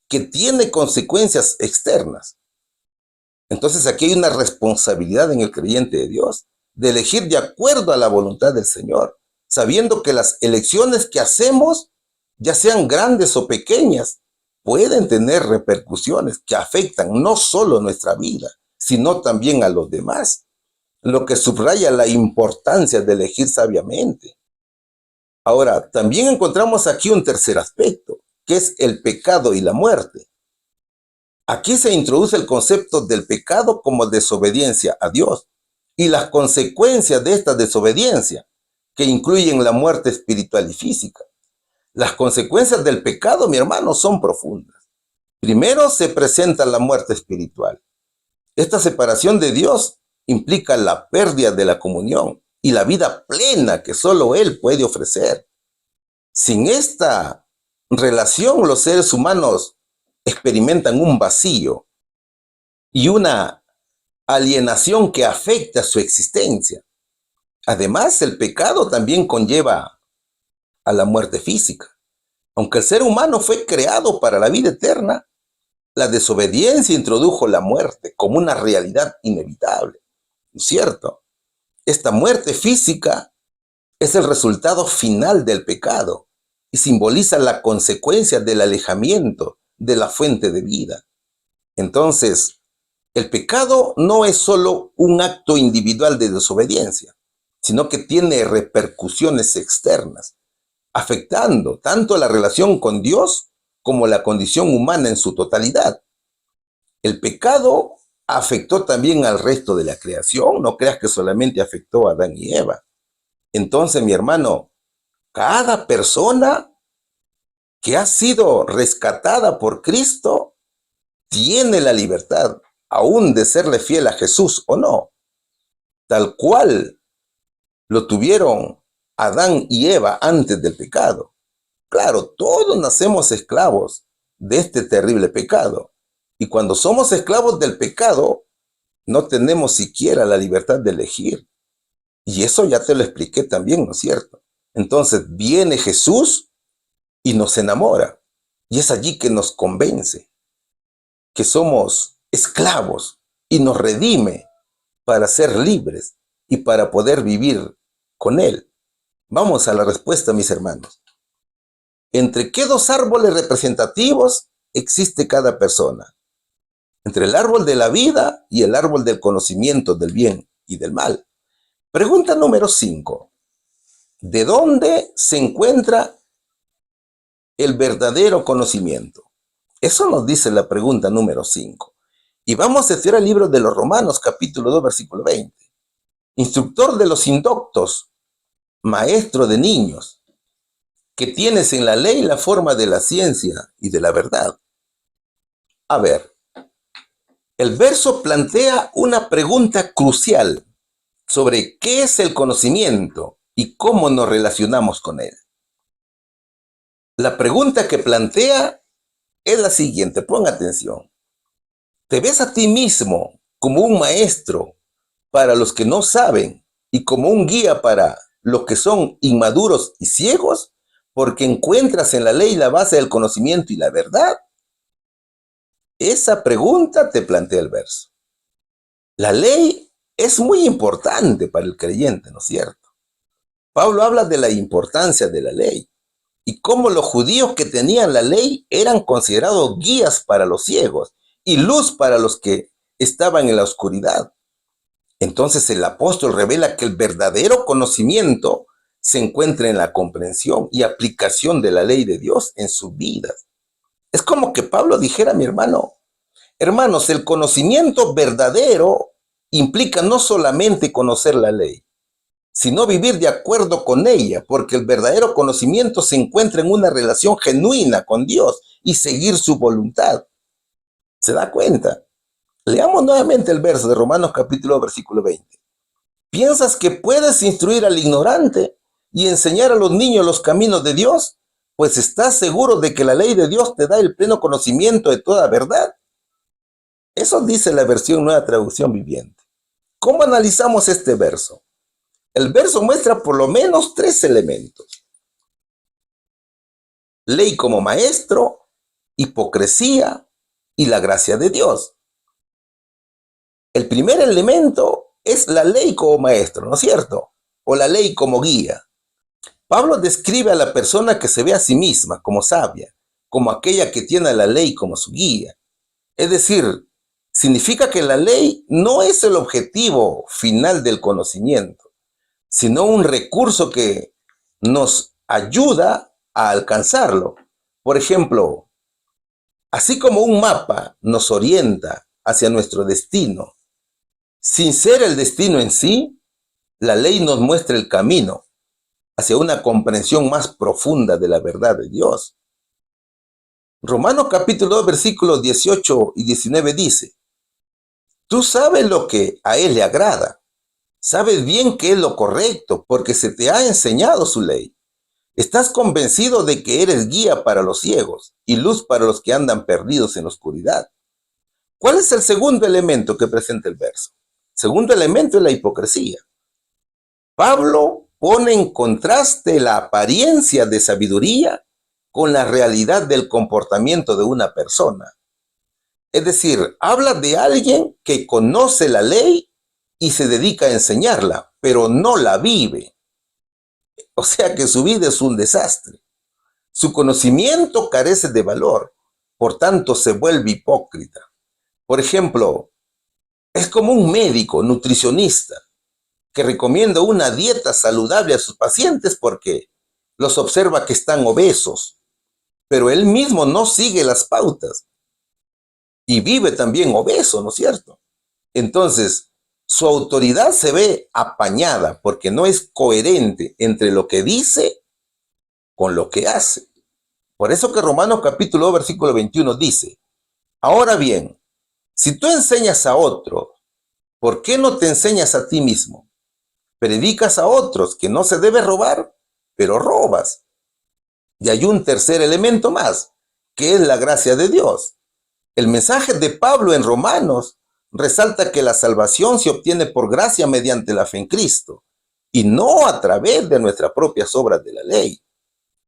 que tiene consecuencias externas. Entonces aquí hay una responsabilidad en el creyente de Dios de elegir de acuerdo a la voluntad del Señor, sabiendo que las elecciones que hacemos, ya sean grandes o pequeñas, pueden tener repercusiones que afectan no solo nuestra vida, sino también a los demás, lo que subraya la importancia de elegir sabiamente. Ahora, también encontramos aquí un tercer aspecto, que es el pecado y la muerte. Aquí se introduce el concepto del pecado como desobediencia a Dios y las consecuencias de esta desobediencia, que incluyen la muerte espiritual y física. Las consecuencias del pecado, mi hermano, son profundas. Primero se presenta la muerte espiritual. Esta separación de Dios implica la pérdida de la comunión y la vida plena que solo Él puede ofrecer. Sin esta relación, los seres humanos experimentan un vacío y una alienación que afecta su existencia. Además, el pecado también conlleva a la muerte física. Aunque el ser humano fue creado para la vida eterna, la desobediencia introdujo la muerte como una realidad inevitable, ¿no es cierto? Esta muerte física es el resultado final del pecado y simboliza la consecuencia del alejamiento de la fuente de vida. Entonces, el pecado no es solo un acto individual de desobediencia, sino que tiene repercusiones externas, afectando tanto la relación con Dios como la condición humana en su totalidad. El pecado afectó también al resto de la creación, no creas que solamente afectó a Adán y Eva. Entonces, mi hermano, cada persona que ha sido rescatada por Cristo tiene la libertad aún de serle fiel a Jesús o no, tal cual lo tuvieron Adán y Eva antes del pecado. Claro, todos nacemos esclavos de este terrible pecado. Y cuando somos esclavos del pecado, no tenemos siquiera la libertad de elegir. Y eso ya te lo expliqué también, ¿no es cierto? Entonces viene Jesús y nos enamora. Y es allí que nos convence que somos esclavos y nos redime para ser libres y para poder vivir con Él. Vamos a la respuesta, mis hermanos. ¿Entre qué dos árboles representativos existe cada persona? Entre el árbol de la vida y el árbol del conocimiento del bien y del mal. Pregunta número 5. ¿De dónde se encuentra el verdadero conocimiento? Eso nos dice la pregunta número 5. Y vamos a estudiar el libro de los Romanos, capítulo 2, versículo 20. Instructor de los indoctos, maestro de niños, que tienes en la ley la forma de la ciencia y de la verdad. A ver, el verso plantea una pregunta crucial sobre qué es el conocimiento y cómo nos relacionamos con él. La pregunta que plantea es la siguiente, pon atención. ¿Te ves a ti mismo como un maestro para los que no saben y como un guía para los que son inmaduros y ciegos? Porque encuentras en la ley la base del conocimiento y la verdad. Esa pregunta te plantea el verso. La ley es muy importante para el creyente, ¿no es cierto? Pablo habla de la importancia de la ley y cómo los judíos que tenían la ley eran considerados guías para los ciegos y luz para los que estaban en la oscuridad. Entonces el apóstol revela que el verdadero conocimiento se encuentra en la comprensión y aplicación de la ley de Dios en sus vidas. Es como que Pablo dijera, mi hermano, hermanos, el conocimiento verdadero implica no solamente conocer la ley, sino vivir de acuerdo con ella, porque el verdadero conocimiento se encuentra en una relación genuina con Dios y seguir su voluntad. ¿Se da cuenta? Leamos nuevamente el verso de Romanos capítulo versículo 20. ¿Piensas que puedes instruir al ignorante y enseñar a los niños los caminos de Dios? Pues estás seguro de que la ley de Dios te da el pleno conocimiento de toda verdad. Eso dice la versión Nueva Traducción Viviente. ¿Cómo analizamos este verso? El verso muestra por lo menos 3 elementos. Ley como maestro, hipocresía y la gracia de Dios. El primer elemento es la ley como maestro, ¿no es cierto? O la ley como guía. Pablo describe a la persona que se ve a sí misma como sabia, como aquella que tiene la ley como su guía. Es decir, significa que la ley no es el objetivo final del conocimiento, sino un recurso que nos ayuda a alcanzarlo. Por ejemplo, así como un mapa nos orienta hacia nuestro destino, sin ser el destino en sí, la ley nos muestra el camino hacia una comprensión más profunda de la verdad de Dios. Romanos capítulo 2, versículos 18 y 19 dice, tú sabes lo que a Él le agrada. Sabes bien que es lo correcto porque se te ha enseñado su ley. Estás convencido de que eres guía para los ciegos y luz para los que andan perdidos en la oscuridad. ¿Cuál es el segundo elemento que presenta el verso? El segundo elemento es la hipocresía. Pablo pone en contraste la apariencia de sabiduría con la realidad del comportamiento de una persona. Es decir, habla de alguien que conoce la ley y se dedica a enseñarla, pero no la vive. O sea que su vida es un desastre. Su conocimiento carece de valor, por tanto se vuelve hipócrita. Por ejemplo, es como un médico nutricionista que recomienda una dieta saludable a sus pacientes porque los observa que están obesos, pero él mismo no sigue las pautas y vive también obeso, ¿no es cierto? Entonces, su autoridad se ve apañada porque no es coherente entre lo que dice con lo que hace. Por eso que Romanos capítulo 2, versículo 21 dice, ahora bien, si tú enseñas a otro, ¿por qué no te enseñas a ti mismo? Predicas a otros que no se debe robar, pero robas. Y hay un tercer elemento más, que es la gracia de Dios. El mensaje de Pablo en Romanos resalta que la salvación se obtiene por gracia mediante la fe en Cristo y no a través de nuestras propias obras de la ley.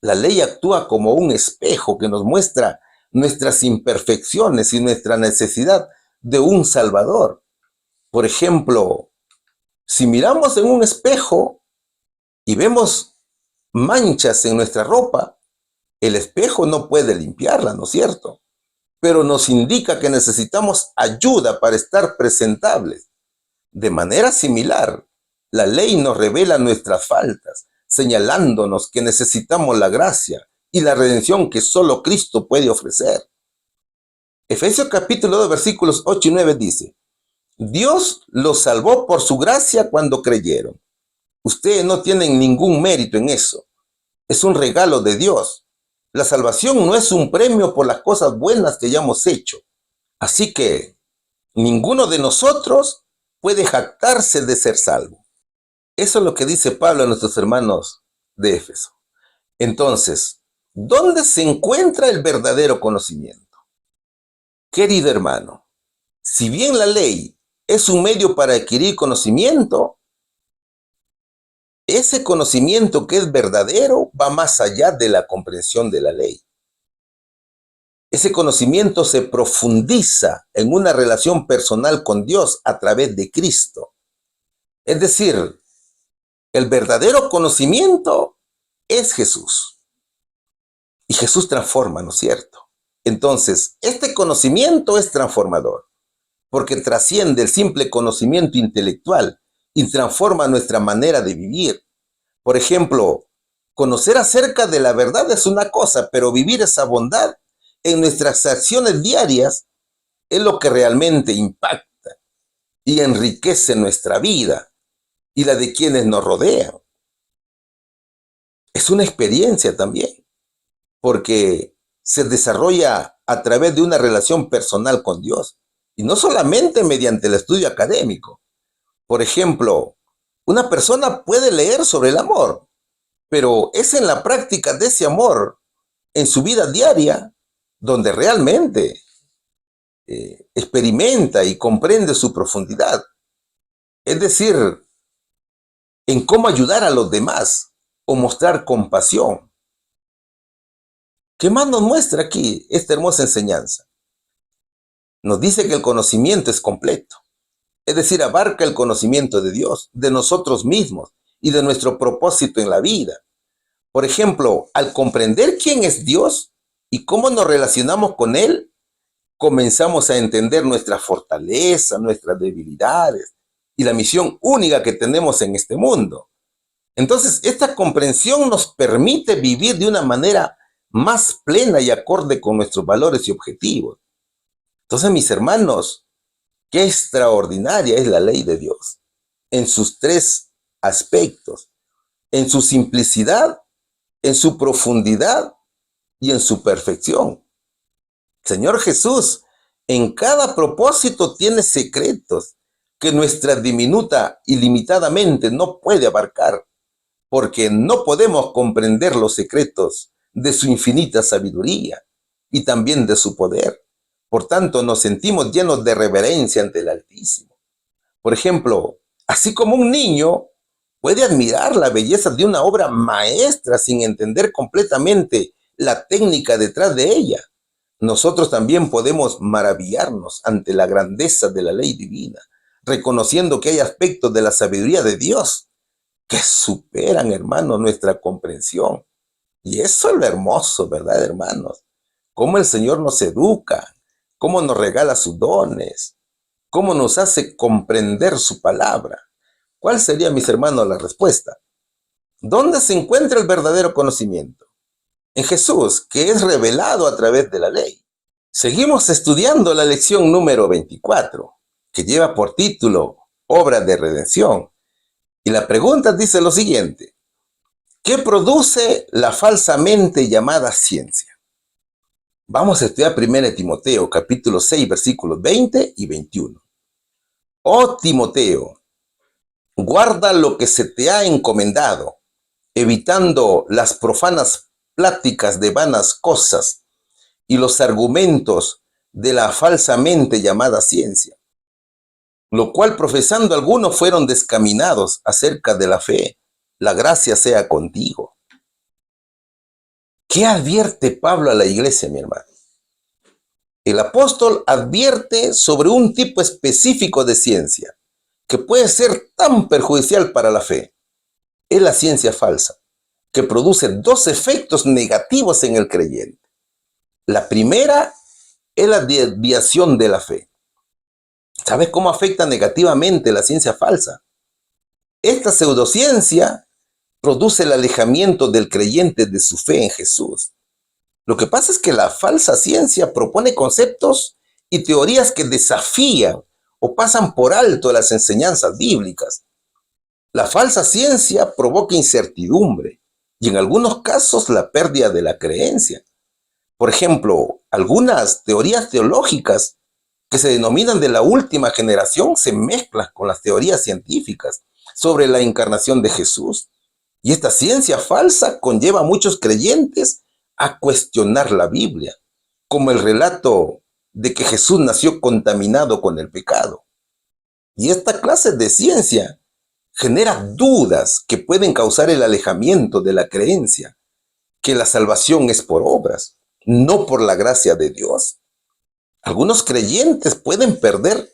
La ley actúa como un espejo que nos muestra nuestras imperfecciones y nuestra necesidad de un Salvador. Por ejemplo, si miramos en un espejo y vemos manchas en nuestra ropa, el espejo no puede limpiarla, ¿no es cierto? Pero nos indica que necesitamos ayuda para estar presentables. De manera similar, la ley nos revela nuestras faltas, señalándonos que necesitamos la gracia y la redención que solo Cristo puede ofrecer. Efesios capítulo 2, versículos 8 y 9 dice, Dios los salvó por su gracia cuando creyeron. Ustedes no tienen ningún mérito en eso. Es un regalo de Dios. La salvación no es un premio por las cosas buenas que hayamos hecho. Así que ninguno de nosotros puede jactarse de ser salvo. Eso es lo que dice Pablo a nuestros hermanos de Éfeso. Entonces, ¿dónde se encuentra el verdadero conocimiento? Querido hermano, si bien la ley es un medio para adquirir conocimiento, ese conocimiento que es verdadero va más allá de la comprensión de la ley. Ese conocimiento se profundiza en una relación personal con Dios a través de Cristo. Es decir, el verdadero conocimiento es Jesús. Y Jesús transforma, ¿no es cierto? Entonces, este conocimiento es transformador, porque trasciende el simple conocimiento intelectual y transforma nuestra manera de vivir. Por ejemplo, conocer acerca de la verdad es una cosa, pero vivir esa bondad en nuestras acciones diarias es lo que realmente impacta y enriquece nuestra vida y la de quienes nos rodean. Es una experiencia también, porque se desarrolla a través de una relación personal con Dios y no solamente mediante el estudio académico. Por ejemplo, una persona puede leer sobre el amor, pero es en la práctica de ese amor, en su vida diaria, donde realmente experimenta y comprende su profundidad. Es decir, en cómo ayudar a los demás o mostrar compasión. ¿Qué más nos muestra aquí esta hermosa enseñanza? Nos dice que el conocimiento es completo, es decir, abarca el conocimiento de Dios, de nosotros mismos y de nuestro propósito en la vida. Por ejemplo, al comprender quién es Dios y cómo nos relacionamos con Él, comenzamos a entender nuestra fortaleza, nuestras debilidades y la misión única que tenemos en este mundo. Entonces, esta comprensión nos permite vivir de una manera más plena y acorde con nuestros valores y objetivos. Entonces, mis hermanos, qué extraordinaria es la ley de Dios en sus tres aspectos, en su simplicidad, en su profundidad y en su perfección. Señor Jesús, en cada propósito tiene secretos que nuestra diminuta y limitadamente no puede abarcar, porque no podemos comprender los secretos de su infinita sabiduría y también de su poder. Por tanto, nos sentimos llenos de reverencia ante el Altísimo. Por ejemplo, así como un niño puede admirar la belleza de una obra maestra sin entender completamente la técnica detrás de ella, nosotros también podemos maravillarnos ante la grandeza de la ley divina, reconociendo que hay aspectos de la sabiduría de Dios que superan, hermanos, nuestra comprensión. Y eso es lo hermoso, ¿verdad, hermanos? Cómo el Señor nos educa, cómo nos regala sus dones, cómo nos hace comprender su palabra. ¿Cuál sería, mis hermanos, la respuesta? ¿Dónde se encuentra el verdadero conocimiento? En Jesús, que es revelado a través de la ley. Seguimos estudiando la lección número 24, que lleva por título Obra de Redención. Y la pregunta dice lo siguiente: ¿qué produce la falsamente llamada ciencia? Vamos a estudiar 1 Timoteo, capítulo 6, versículos 20 y 21. Oh Timoteo, guarda lo que se te ha encomendado, evitando las profanas pláticas de vanas cosas y los argumentos de la falsamente llamada ciencia, lo cual profesando algunos fueron descaminados acerca de la fe. La gracia sea contigo. ¿Qué advierte Pablo a la iglesia, mi hermano? El apóstol advierte sobre un tipo específico de ciencia que puede ser tan perjudicial para la fe. Es la ciencia falsa, que produce dos efectos negativos en el creyente. La primera es la desviación de la fe. ¿Sabes cómo afecta negativamente la ciencia falsa? Esta pseudociencia produce el alejamiento del creyente de su fe en Jesús. Lo que pasa es que la falsa ciencia propone conceptos y teorías que desafían o pasan por alto las enseñanzas bíblicas. La falsa ciencia provoca incertidumbre y en algunos casos la pérdida de la creencia. Por ejemplo, algunas teorías teológicas que se denominan de la última generación se mezclan con las teorías científicas sobre la encarnación de Jesús. Y esta ciencia falsa conlleva a muchos creyentes a cuestionar la Biblia, como el relato de que Jesús nació contaminado con el pecado. Y esta clase de ciencia genera dudas que pueden causar el alejamiento de la creencia, que la salvación es por obras, no por la gracia de Dios. Algunos creyentes pueden perder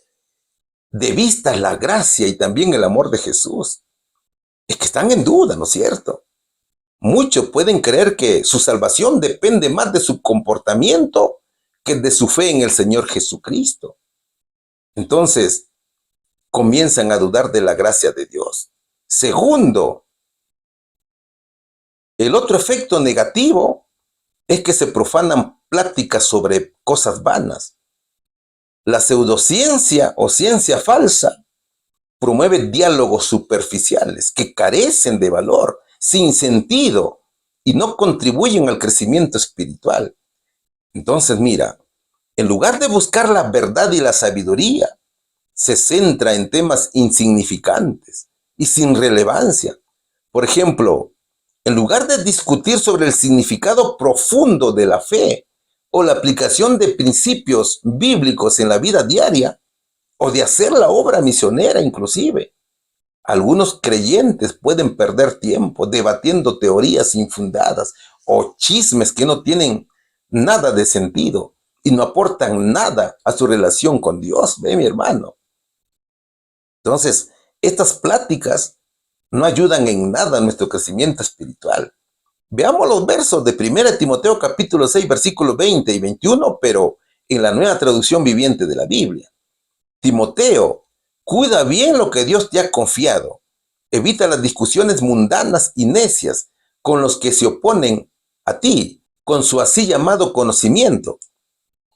de vista la gracia y también el amor de Jesús. Es que están en duda, ¿no es cierto? Muchos pueden creer que su salvación depende más de su comportamiento que de su fe en el Señor Jesucristo. Entonces, comienzan a dudar de la gracia de Dios. Segundo, el otro efecto negativo es que se profanan pláticas sobre cosas vanas. La pseudociencia o ciencia falsa promueve diálogos superficiales que carecen de valor, sin sentido y no contribuyen al crecimiento espiritual. Entonces, mira, en lugar de buscar la verdad y la sabiduría, se centra en temas insignificantes y sin relevancia. Por ejemplo, en lugar de discutir sobre el significado profundo de la fe o la aplicación de principios bíblicos en la vida diaria, o de hacer la obra misionera inclusive, algunos creyentes pueden perder tiempo debatiendo teorías infundadas o chismes que no tienen nada de sentido y no aportan nada a su relación con Dios, ¿ve, mi hermano? Entonces, estas pláticas no ayudan en nada a nuestro crecimiento espiritual. Veamos los versos de 1 Timoteo capítulo 6, versículos 20 y 21, pero en la nueva traducción viviente de la Biblia. Timoteo, cuida bien lo que Dios te ha confiado. Evita las discusiones mundanas y necias con los que se oponen a ti, con su así llamado conocimiento.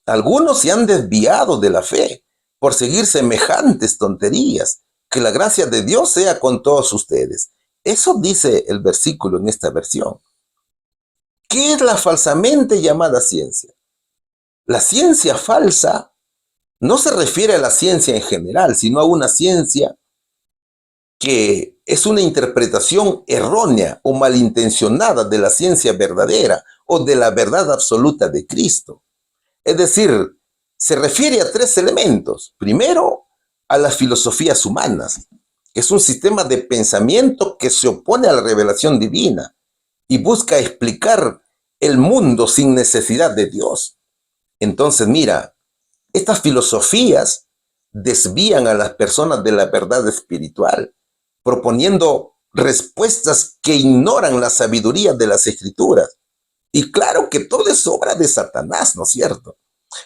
Algunos se han desviado de la fe por seguir semejantes tonterías. Que la gracia de Dios sea con todos ustedes. Eso dice el versículo en esta versión. ¿Qué es la falsamente llamada ciencia? La ciencia falsa no se refiere a la ciencia en general, sino a una ciencia que es una interpretación errónea o malintencionada de la ciencia verdadera o de la verdad absoluta de Cristo. Es decir, se refiere a tres elementos. Primero, a las filosofías humanas, que es un sistema de pensamiento que se opone a la revelación divina y busca explicar el mundo sin necesidad de Dios. Entonces, mira, estas filosofías desvían a las personas de la verdad espiritual, proponiendo respuestas que ignoran la sabiduría de las Escrituras. Y claro que todo es obra de Satanás, ¿no es cierto?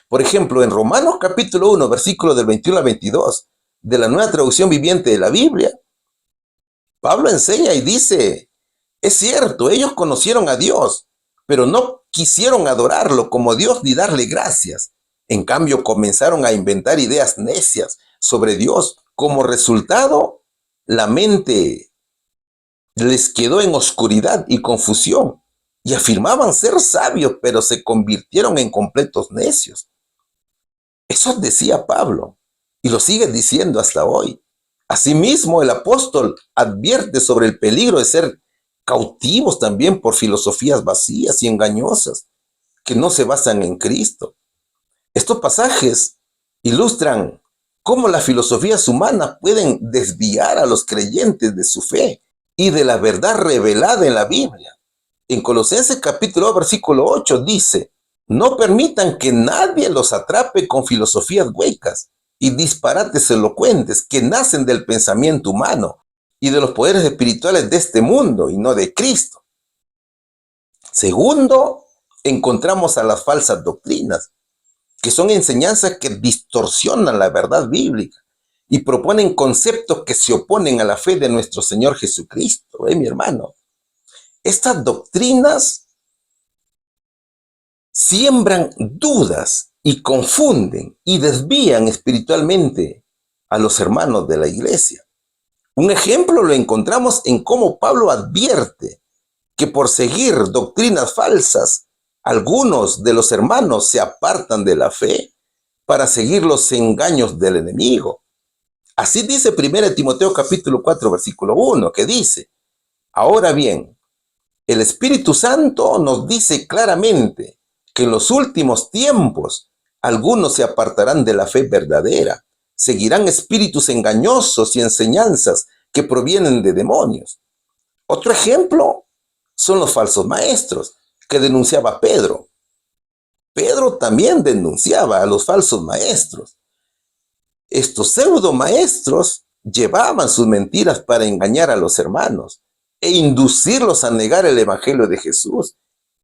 Por ejemplo, en Romanos capítulo 1, versículos del 21 al 22, de la Nueva Traducción Viviente de la Biblia, Pablo enseña y dice, es cierto, ellos conocieron a Dios, pero no quisieron adorarlo como Dios ni darle gracias. En cambio, comenzaron a inventar ideas necias sobre Dios. Como resultado, la mente les quedó en oscuridad y confusión, y afirmaban ser sabios, pero se convirtieron en completos necios. Eso decía Pablo, y lo sigue diciendo hasta hoy. Asimismo, el apóstol advierte sobre el peligro de ser cautivos también por filosofías vacías y engañosas que no se basan en Cristo. Estos pasajes ilustran cómo las filosofías humanas pueden desviar a los creyentes de su fe y de la verdad revelada en la Biblia. En Colosenses capítulo 2, versículo 8 dice, no permitan que nadie los atrape con filosofías huecas y disparates elocuentes que nacen del pensamiento humano y de los poderes espirituales de este mundo y no de Cristo. Segundo, encontramos a las falsas doctrinas, que son enseñanzas que distorsionan la verdad bíblica y proponen conceptos que se oponen a la fe de nuestro Señor Jesucristo, mi hermano. Estas doctrinas siembran dudas y confunden y desvían espiritualmente a los hermanos de la iglesia. Un ejemplo lo encontramos en cómo Pablo advierte que por seguir doctrinas falsas, algunos de los hermanos se apartan de la fe para seguir los engaños del enemigo. Así dice 1 Timoteo capítulo 4, versículo 1, que dice, ahora bien, el Espíritu Santo nos dice claramente que en los últimos tiempos algunos se apartarán de la fe verdadera, seguirán espíritus engañosos y enseñanzas que provienen de demonios. Otro ejemplo son los falsos maestros que denunciaba Pedro. Pedro también denunciaba a los falsos maestros. Estos pseudo maestros llevaban sus mentiras para engañar a los hermanos e inducirlos a negar el evangelio de Jesús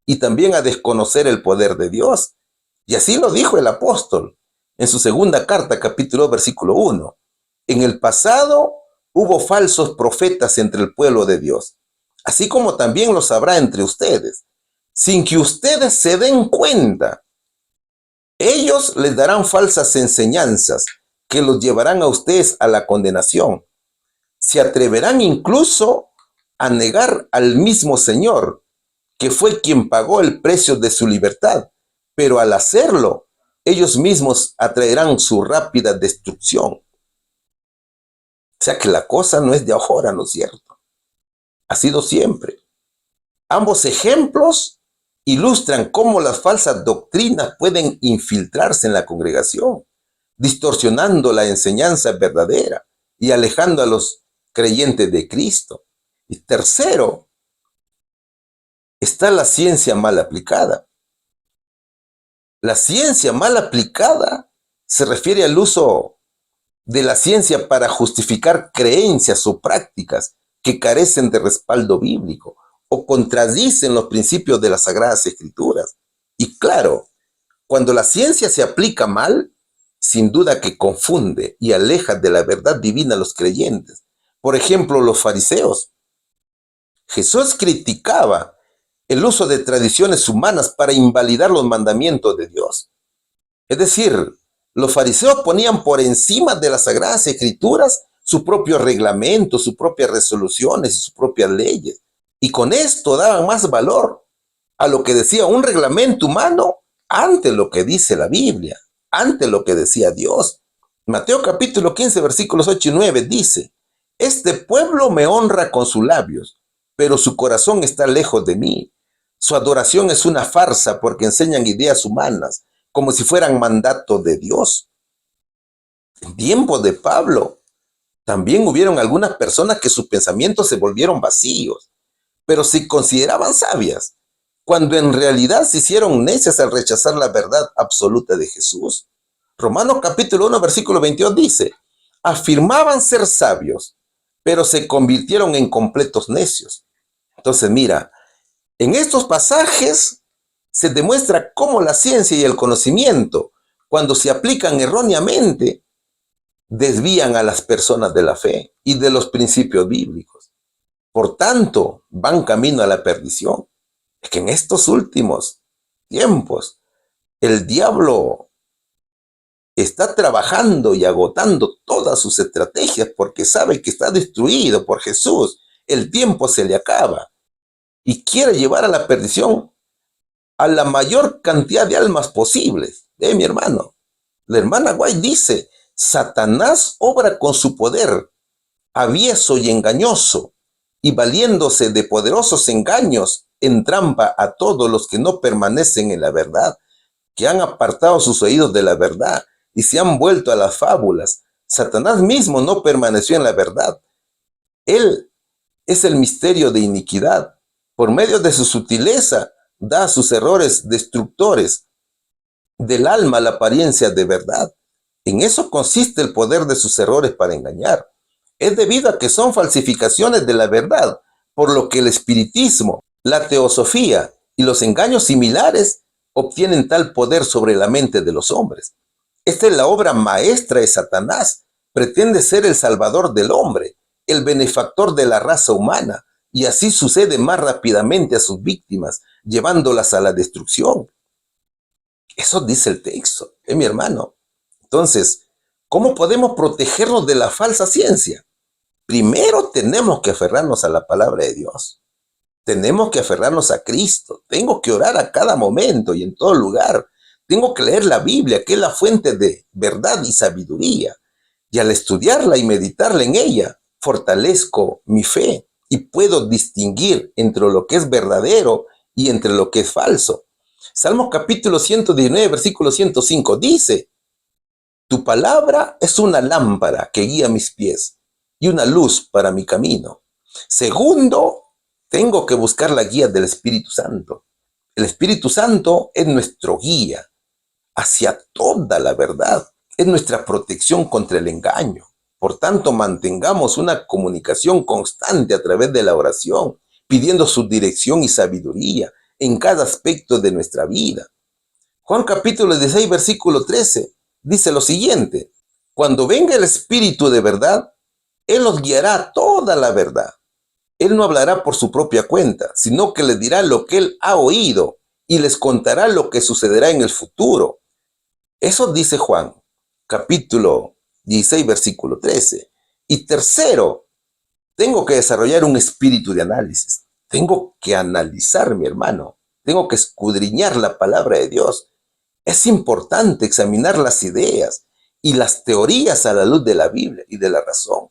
y también a desconocer el poder de Dios. Y así lo dijo el apóstol en su segunda carta, capítulo 2, versículo 1. En el pasado hubo falsos profetas entre el pueblo de Dios, así como también los habrá entre ustedes, sin que ustedes se den cuenta. Ellos les darán falsas enseñanzas que los llevarán a ustedes a la condenación. Se atreverán incluso a negar al mismo Señor, que fue quien pagó el precio de su libertad, pero al hacerlo, ellos mismos atraerán su rápida destrucción. O sea que la cosa no es de ahora, ¿no es cierto? Ha sido siempre. Ambos ejemplos ilustran cómo las falsas doctrinas pueden infiltrarse en la congregación, distorsionando la enseñanza verdadera y alejando a los creyentes de Cristo. Y tercero, está la ciencia mal aplicada. La ciencia mal aplicada se refiere al uso de la ciencia para justificar creencias o prácticas que carecen de respaldo bíblico o contradicen los principios de las Sagradas Escrituras. Y claro, cuando la ciencia se aplica mal, sin duda que confunde y aleja de la verdad divina a los creyentes. Por ejemplo, los fariseos. Jesús criticaba el uso de tradiciones humanas para invalidar los mandamientos de Dios. Es decir, los fariseos ponían por encima de las Sagradas Escrituras su propio reglamento, sus propias resoluciones y sus propias leyes. Y con esto daban más valor a lo que decía un reglamento humano ante lo que dice la Biblia, ante lo que decía Dios. Mateo capítulo 15, versículos 8 y 9 dice, este pueblo me honra con sus labios, pero su corazón está lejos de mí. Su adoración es una farsa porque enseñan ideas humanas, como si fueran mandatos de Dios. En tiempos de Pablo, también hubieron algunas personas que sus pensamientos se volvieron vacíos, pero se consideraban sabias. cuando en realidad se hicieron necias al rechazar la verdad absoluta de Jesús. Romanos capítulo 1, versículo 22 dice, afirmaban ser sabios, pero se convirtieron en completos necios. Entonces, mira, en estos pasajes se demuestra cómo la ciencia y el conocimiento, cuando se aplican erróneamente, desvían a las personas de la fe y de los principios bíblicos. Por tanto, van camino a la perdición. Es que en estos últimos tiempos, el diablo está trabajando y agotando todas sus estrategias porque sabe que está destruido por Jesús. El tiempo se le acaba y quiere llevar a la perdición a la mayor cantidad de almas posibles. Mi hermano, la hermana White dice, Satanás obra con su poder avieso y engañoso, y valiéndose de poderosos engaños, entrampa a todos los que no permanecen en la verdad, que han apartado sus oídos de la verdad y se han vuelto a las fábulas. Satanás mismo no permaneció en la verdad. Él es el misterio de iniquidad. Por medio de su sutileza, da a sus errores destructores del alma la apariencia de verdad. En eso consiste el poder de sus errores para engañar. Es debido a que son falsificaciones de la verdad, por lo que el espiritismo, la teosofía y los engaños similares obtienen tal poder sobre la mente de los hombres. Esta es la obra maestra de Satanás. Pretende ser el salvador del hombre, el benefactor de la raza humana, y así sucede más rápidamente a sus víctimas, llevándolas a la destrucción. Eso dice el texto, mi hermano. Entonces, ¿cómo podemos protegernos de la falsa ciencia? Primero tenemos que aferrarnos a la palabra de Dios. Tenemos que aferrarnos a Cristo. Tengo que orar a cada momento y en todo lugar. Tengo que leer la Biblia, que es la fuente de verdad y sabiduría. Y al estudiarla y meditarla en ella, fortalezco mi fe y puedo distinguir entre lo que es verdadero y entre lo que es falso. Salmos capítulo 119, versículo 105 dice, tu palabra es una lámpara que guía mis pies y una luz para mi camino. Segundo, tengo que buscar la guía del Espíritu Santo. El Espíritu Santo es nuestro guía hacia toda la verdad. Es nuestra protección contra el engaño. Por tanto, mantengamos una comunicación constante a través de la oración, pidiendo su dirección y sabiduría en cada aspecto de nuestra vida. Juan capítulo 16, versículo 13, dice lo siguiente, cuando venga el Espíritu de verdad, Él los guiará a toda la verdad. Él no hablará por su propia cuenta, sino que les dirá lo que Él ha oído y les contará lo que sucederá en el futuro. Eso dice Juan, capítulo 16, versículo 13. Y tercero, tengo que desarrollar un espíritu de análisis. Tengo que analizar, mi hermano. Tengo que escudriñar la palabra de Dios. Es importante examinar las ideas y las teorías a la luz de la Biblia y de la razón.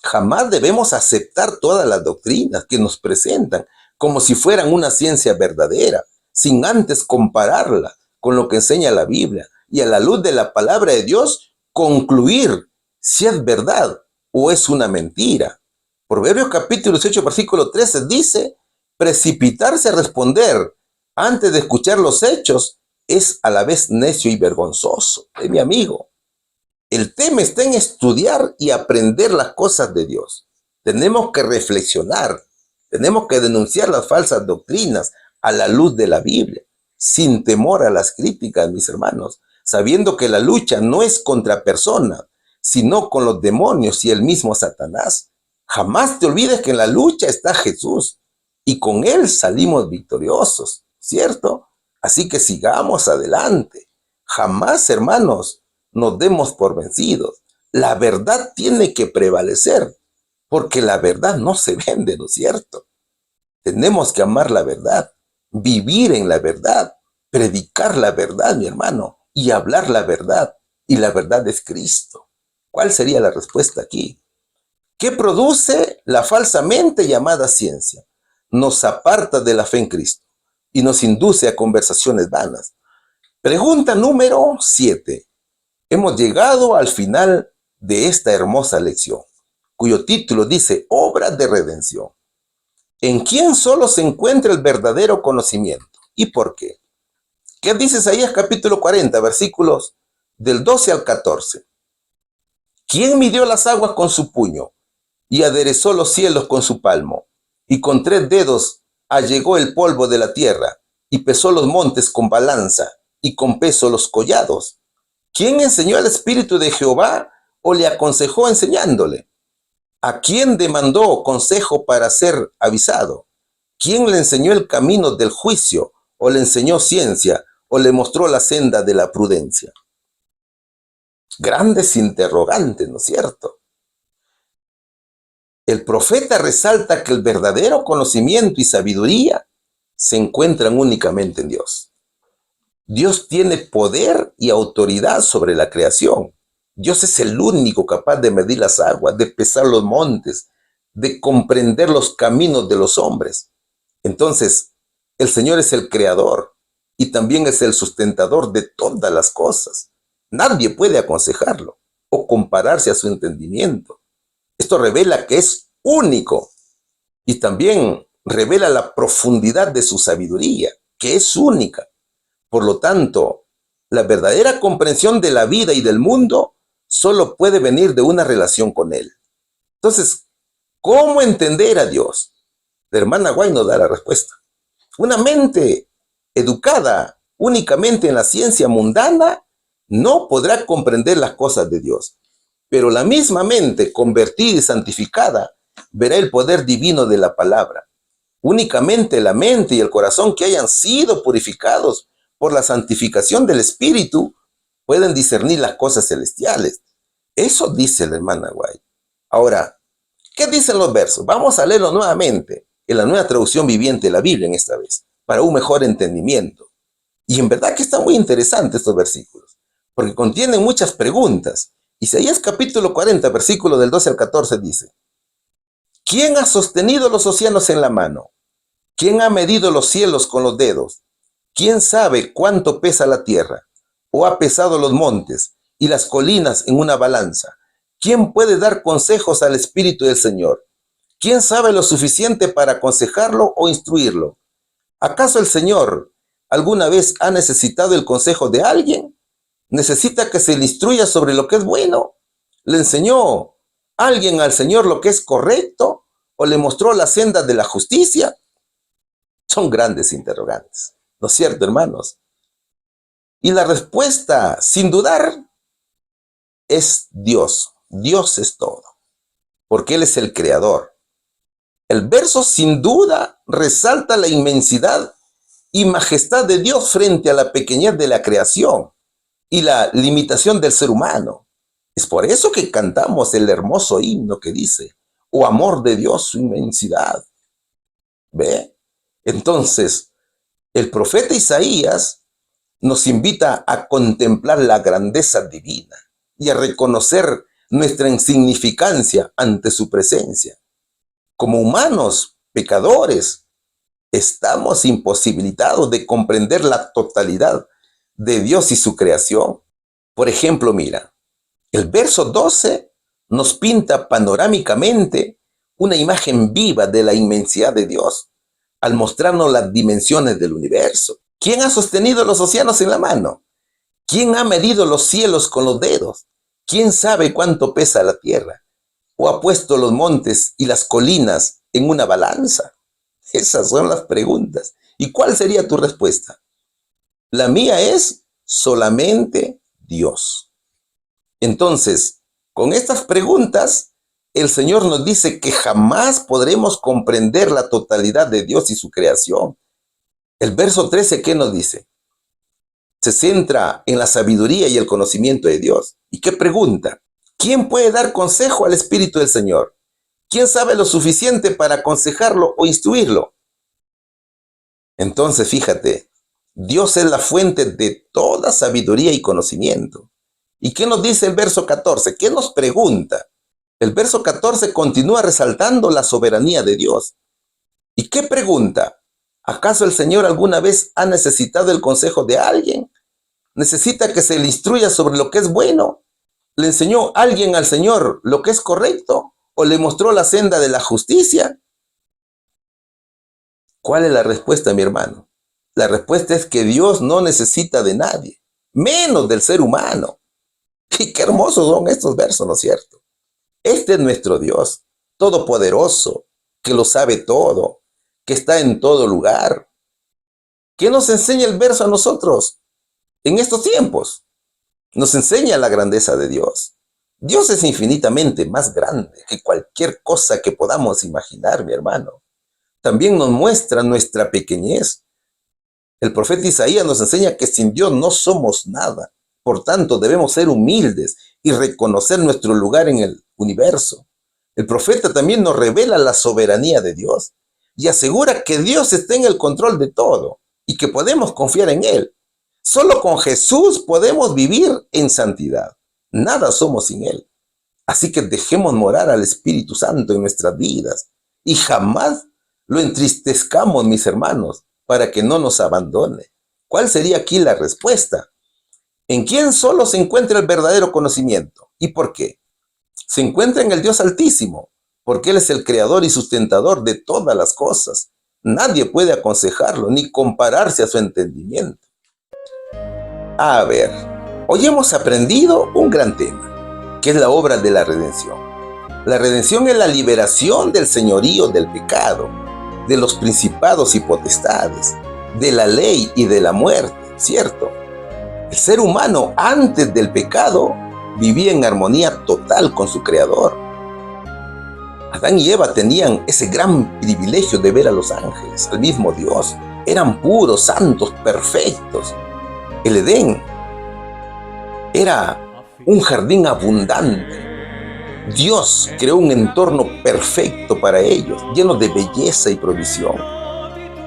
Jamás debemos aceptar todas las doctrinas que nos presentan como si fueran una ciencia verdadera, sin antes compararla con lo que enseña la Biblia y a la luz de la palabra de Dios concluir si es verdad o es una mentira. Proverbios capítulo 18, versículo 13 dice, precipitarse a responder antes de escuchar los hechos es a la vez necio y vergonzoso. Mi amigo, el tema está en estudiar y aprender las cosas de Dios. Tenemos que reflexionar, tenemos que denunciar las falsas doctrinas a la luz de la Biblia, sin temor a las críticas, mis hermanos, sabiendo que la lucha no es contra personas, sino con los demonios y el mismo Satanás. Jamás te olvides que en la lucha está Jesús y con Él salimos victoriosos, ¿cierto? Así que sigamos adelante. Jamás, hermanos, nos demos por vencidos. La verdad tiene que prevalecer, porque la verdad no se vende, ¿no es cierto? Tenemos que amar la verdad, vivir en la verdad, predicar la verdad, mi hermano, y hablar la verdad. Y la verdad es Cristo. ¿Cuál sería la respuesta aquí? ¿Qué produce la falsamente llamada ciencia? Nos aparta de la fe en Cristo y nos induce a conversaciones vanas. Pregunta número 7. Hemos llegado al final de esta hermosa lección, cuyo título dice Obras de Redención. ¿En quién solo se encuentra el verdadero conocimiento? ¿Y por qué? ¿Qué dice Isaías capítulo 40, versículos del 12 al 14? ¿Quién midió las aguas con su puño y aderezó los cielos con su palmo? Y con 3 dedos allegó el polvo de la tierra y pesó los montes con balanza y con peso los collados. ¿Quién enseñó al Espíritu de Jehová o le aconsejó enseñándole? ¿A quién demandó consejo para ser avisado? ¿Quién le enseñó el camino del juicio o le enseñó ciencia o le mostró la senda de la prudencia? Grandes interrogantes, ¿no es cierto? El profeta resalta que el verdadero conocimiento y sabiduría se encuentran únicamente en Dios. Dios tiene poder y autoridad sobre la creación. Dios es el único capaz de medir las aguas, de pesar los montes, de comprender los caminos de los hombres. Entonces, el Señor es el creador y también es el sustentador de todas las cosas. Nadie puede aconsejarlo o compararse a su entendimiento. Esto revela que es único y también revela la profundidad de su sabiduría, que es única. Por lo tanto, la verdadera comprensión de la vida y del mundo solo puede venir de una relación con Él. Entonces, ¿cómo entender a Dios? La hermana White nos da la respuesta. Una mente educada únicamente en la ciencia mundana no podrá comprender las cosas de Dios, pero la misma mente convertida y santificada verá el poder divino de la palabra. Únicamente la mente y el corazón que hayan sido purificados por la santificación del Espíritu pueden discernir las cosas celestiales. Eso dice la hermana White. Ahora, ¿qué dicen los versos? Vamos a leerlo nuevamente en la nueva traducción viviente de la Biblia en esta vez, para un mejor entendimiento. Y en verdad que están muy interesantes estos versículos, porque contienen muchas preguntas. Isaías capítulo 40, versículo del 12 al 14 dice: ¿quién ha sostenido los océanos en la mano? ¿Quién ha medido los cielos con los dedos? ¿Quién sabe cuánto pesa la tierra? ¿O ha pesado los montes y las colinas en una balanza? ¿Quién puede dar consejos al Espíritu del Señor? ¿Quién sabe lo suficiente para aconsejarlo o instruirlo? ¿Acaso el Señor alguna vez ha necesitado el consejo de alguien? ¿Necesita que se le instruya sobre lo que es bueno? ¿Le enseñó alguien al Señor lo que es correcto? ¿O le mostró la senda de la justicia? Son grandes interrogantes, ¿no es cierto, hermanos? Y la respuesta, sin dudar, es Dios. Dios es todo, porque Él es el creador. El verso sin duda resalta la inmensidad y majestad de Dios frente a la pequeñez de la creación y la limitación del ser humano. Es por eso que cantamos el hermoso himno que dice: oh amor de Dios, su inmensidad. ¿Ve? Entonces, el profeta Isaías nos invita a contemplar la grandeza divina y a reconocer nuestra insignificancia ante su presencia. Como humanos, pecadores, estamos imposibilitados de comprender la totalidad de Dios y su creación. Por ejemplo, mira, el verso 12 nos pinta panorámicamente una imagen viva de la inmensidad de Dios, al mostrarnos las dimensiones del universo. ¿Quién ha sostenido los océanos en la mano? ¿Quién ha medido los cielos con los dedos? ¿Quién sabe cuánto pesa la tierra? ¿O ha puesto los montes y las colinas en una balanza? Esas son las preguntas. ¿Y cuál sería tu respuesta? La mía es solamente Dios. Entonces, con estas preguntas, el Señor nos dice que jamás podremos comprender la totalidad de Dios y su creación. El verso 13, ¿qué nos dice? Se centra en la sabiduría y el conocimiento de Dios. ¿Y qué pregunta? ¿Quién puede dar consejo al Espíritu del Señor? ¿Quién sabe lo suficiente para aconsejarlo o instruirlo? Entonces, fíjate, Dios es la fuente de toda sabiduría y conocimiento. ¿Y qué nos dice el verso 14? ¿Qué nos pregunta? El verso 14 continúa resaltando la soberanía de Dios. ¿Y qué pregunta? ¿Acaso el Señor alguna vez ha necesitado el consejo de alguien? ¿Necesita que se le instruya sobre lo que es bueno? ¿Le enseñó alguien al Señor lo que es correcto? ¿O le mostró la senda de la justicia? ¿Cuál es la respuesta, mi hermano? La respuesta es que Dios no necesita de nadie, menos del ser humano. Qué hermosos son estos versos, ¿no es cierto? Este es nuestro Dios, todopoderoso, que lo sabe todo, que está en todo lugar. ¿Qué nos enseña el verso a nosotros en estos tiempos? Nos enseña la grandeza de Dios. Dios es infinitamente más grande que cualquier cosa que podamos imaginar, mi hermano. También nos muestra nuestra pequeñez. El profeta Isaías nos enseña que sin Dios no somos nada. Por tanto, debemos ser humildes y reconocer nuestro lugar en el universo. El profeta también nos revela la soberanía de Dios y asegura que Dios está en el control de todo y que podemos confiar en Él. Solo con Jesús podemos vivir en santidad. Nada somos sin Él. Así que dejemos morar al Espíritu Santo en nuestras vidas y jamás lo entristezcamos, mis hermanos, para que no nos abandone. ¿Cuál sería aquí la respuesta? ¿En quién solo se encuentra el verdadero conocimiento? ¿Y por qué? Se encuentra en el Dios Altísimo, porque Él es el creador y sustentador de todas las cosas. Nadie puede aconsejarlo ni compararse a su entendimiento. A ver, hoy hemos aprendido un gran tema, que es la obra de la redención. La redención es la liberación del señorío del pecado, de los principados y potestades, de la ley y de la muerte, ¿cierto? El ser humano antes del pecado vivía en armonía total con su Creador. Adán y Eva tenían ese gran privilegio de ver a los ángeles, al mismo Dios. Eran puros, santos, perfectos. El Edén era un jardín abundante. Dios creó un entorno perfecto para ellos, lleno de belleza y provisión.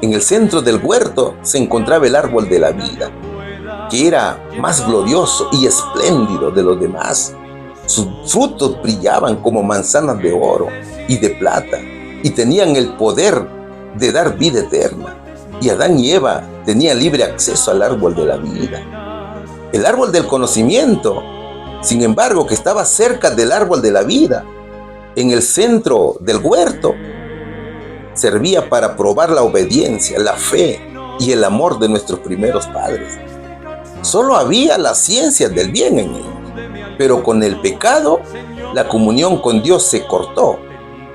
En el centro del huerto se encontraba el árbol de la vida, que era más glorioso y espléndido de los demás. Sus frutos brillaban como manzanas de oro y de plata y tenían el poder de dar vida eterna. Y Adán y Eva tenían libre acceso al árbol de la vida. El árbol del conocimiento, sin embargo, que estaba cerca del árbol de la vida, en el centro del huerto, servía para probar la obediencia, la fe y el amor de nuestros primeros padres. Solo había las ciencias del bien en él, pero con el pecado, la comunión con Dios se cortó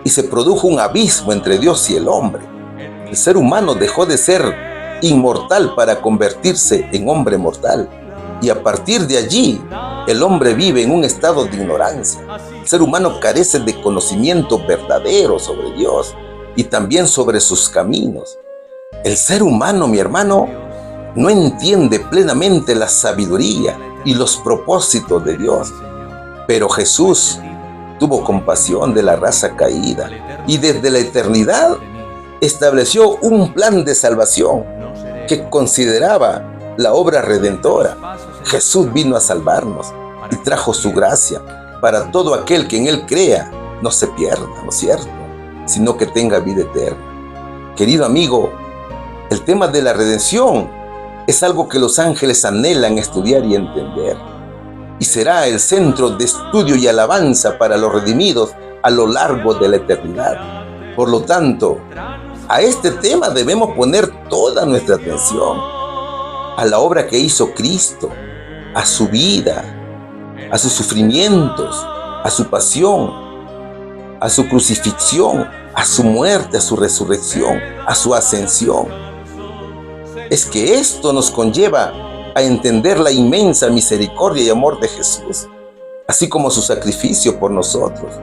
y se produjo un abismo entre Dios y el hombre. El ser humano dejó de ser inmortal para convertirse en hombre mortal. Y a partir de allí, el hombre vive en un estado de ignorancia. El ser humano carece de conocimiento verdadero sobre Dios y también sobre sus caminos. El ser humano, mi hermano, no entiende plenamente la sabiduría y los propósitos de Dios. Pero Jesús tuvo compasión de la raza caída y desde la eternidad estableció un plan de salvación que consideraba la obra redentora. Jesús vino a salvarnos y trajo su gracia para todo aquel que en Él crea, no se pierda, ¿no es cierto?, sino que tenga vida eterna. Querido amigo, el tema de la redención es algo que los ángeles anhelan estudiar y entender, y será el centro de estudio y alabanza para los redimidos a lo largo de la eternidad. Por lo tanto, a este tema debemos poner toda nuestra atención, a la obra que hizo Cristo, a su vida, a sus sufrimientos, a su pasión, a su crucifixión, a su muerte, a su resurrección, a su ascensión. Es que esto nos conlleva a entender la inmensa misericordia y amor de Jesús, así como su sacrificio por nosotros.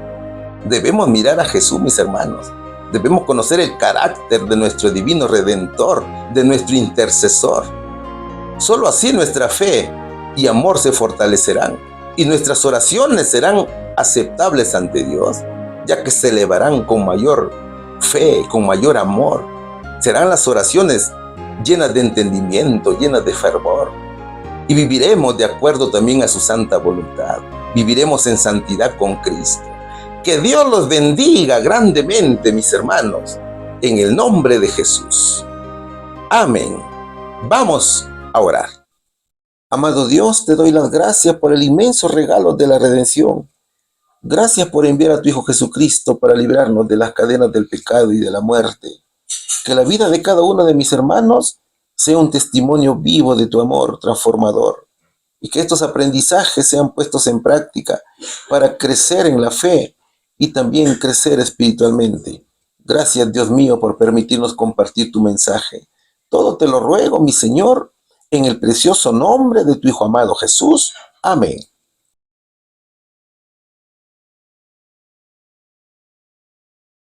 Debemos mirar a Jesús, mis hermanos. Debemos conocer el carácter de nuestro divino Redentor, de nuestro intercesor. Solo así nuestra fe y amor se fortalecerán y nuestras oraciones serán aceptables ante Dios, ya que se elevarán con mayor fe, con mayor amor. Serán las oraciones llenas de entendimiento, llenas de fervor. Y viviremos de acuerdo también a su santa voluntad. Viviremos en santidad con Cristo. Que Dios los bendiga grandemente, mis hermanos, en el nombre de Jesús. Amén. Vamos a orar. Amado Dios, te doy las gracias por el inmenso regalo de la redención. Gracias por enviar a tu Hijo Jesucristo para librarnos de las cadenas del pecado y de la muerte. Que la vida de cada uno de mis hermanos sea un testimonio vivo de tu amor transformador y que estos aprendizajes sean puestos en práctica para crecer en la fe y también crecer espiritualmente. Gracias, Dios mío, por permitirnos compartir tu mensaje. Todo te lo ruego, mi Señor, en el precioso nombre de tu Hijo amado Jesús. Amén.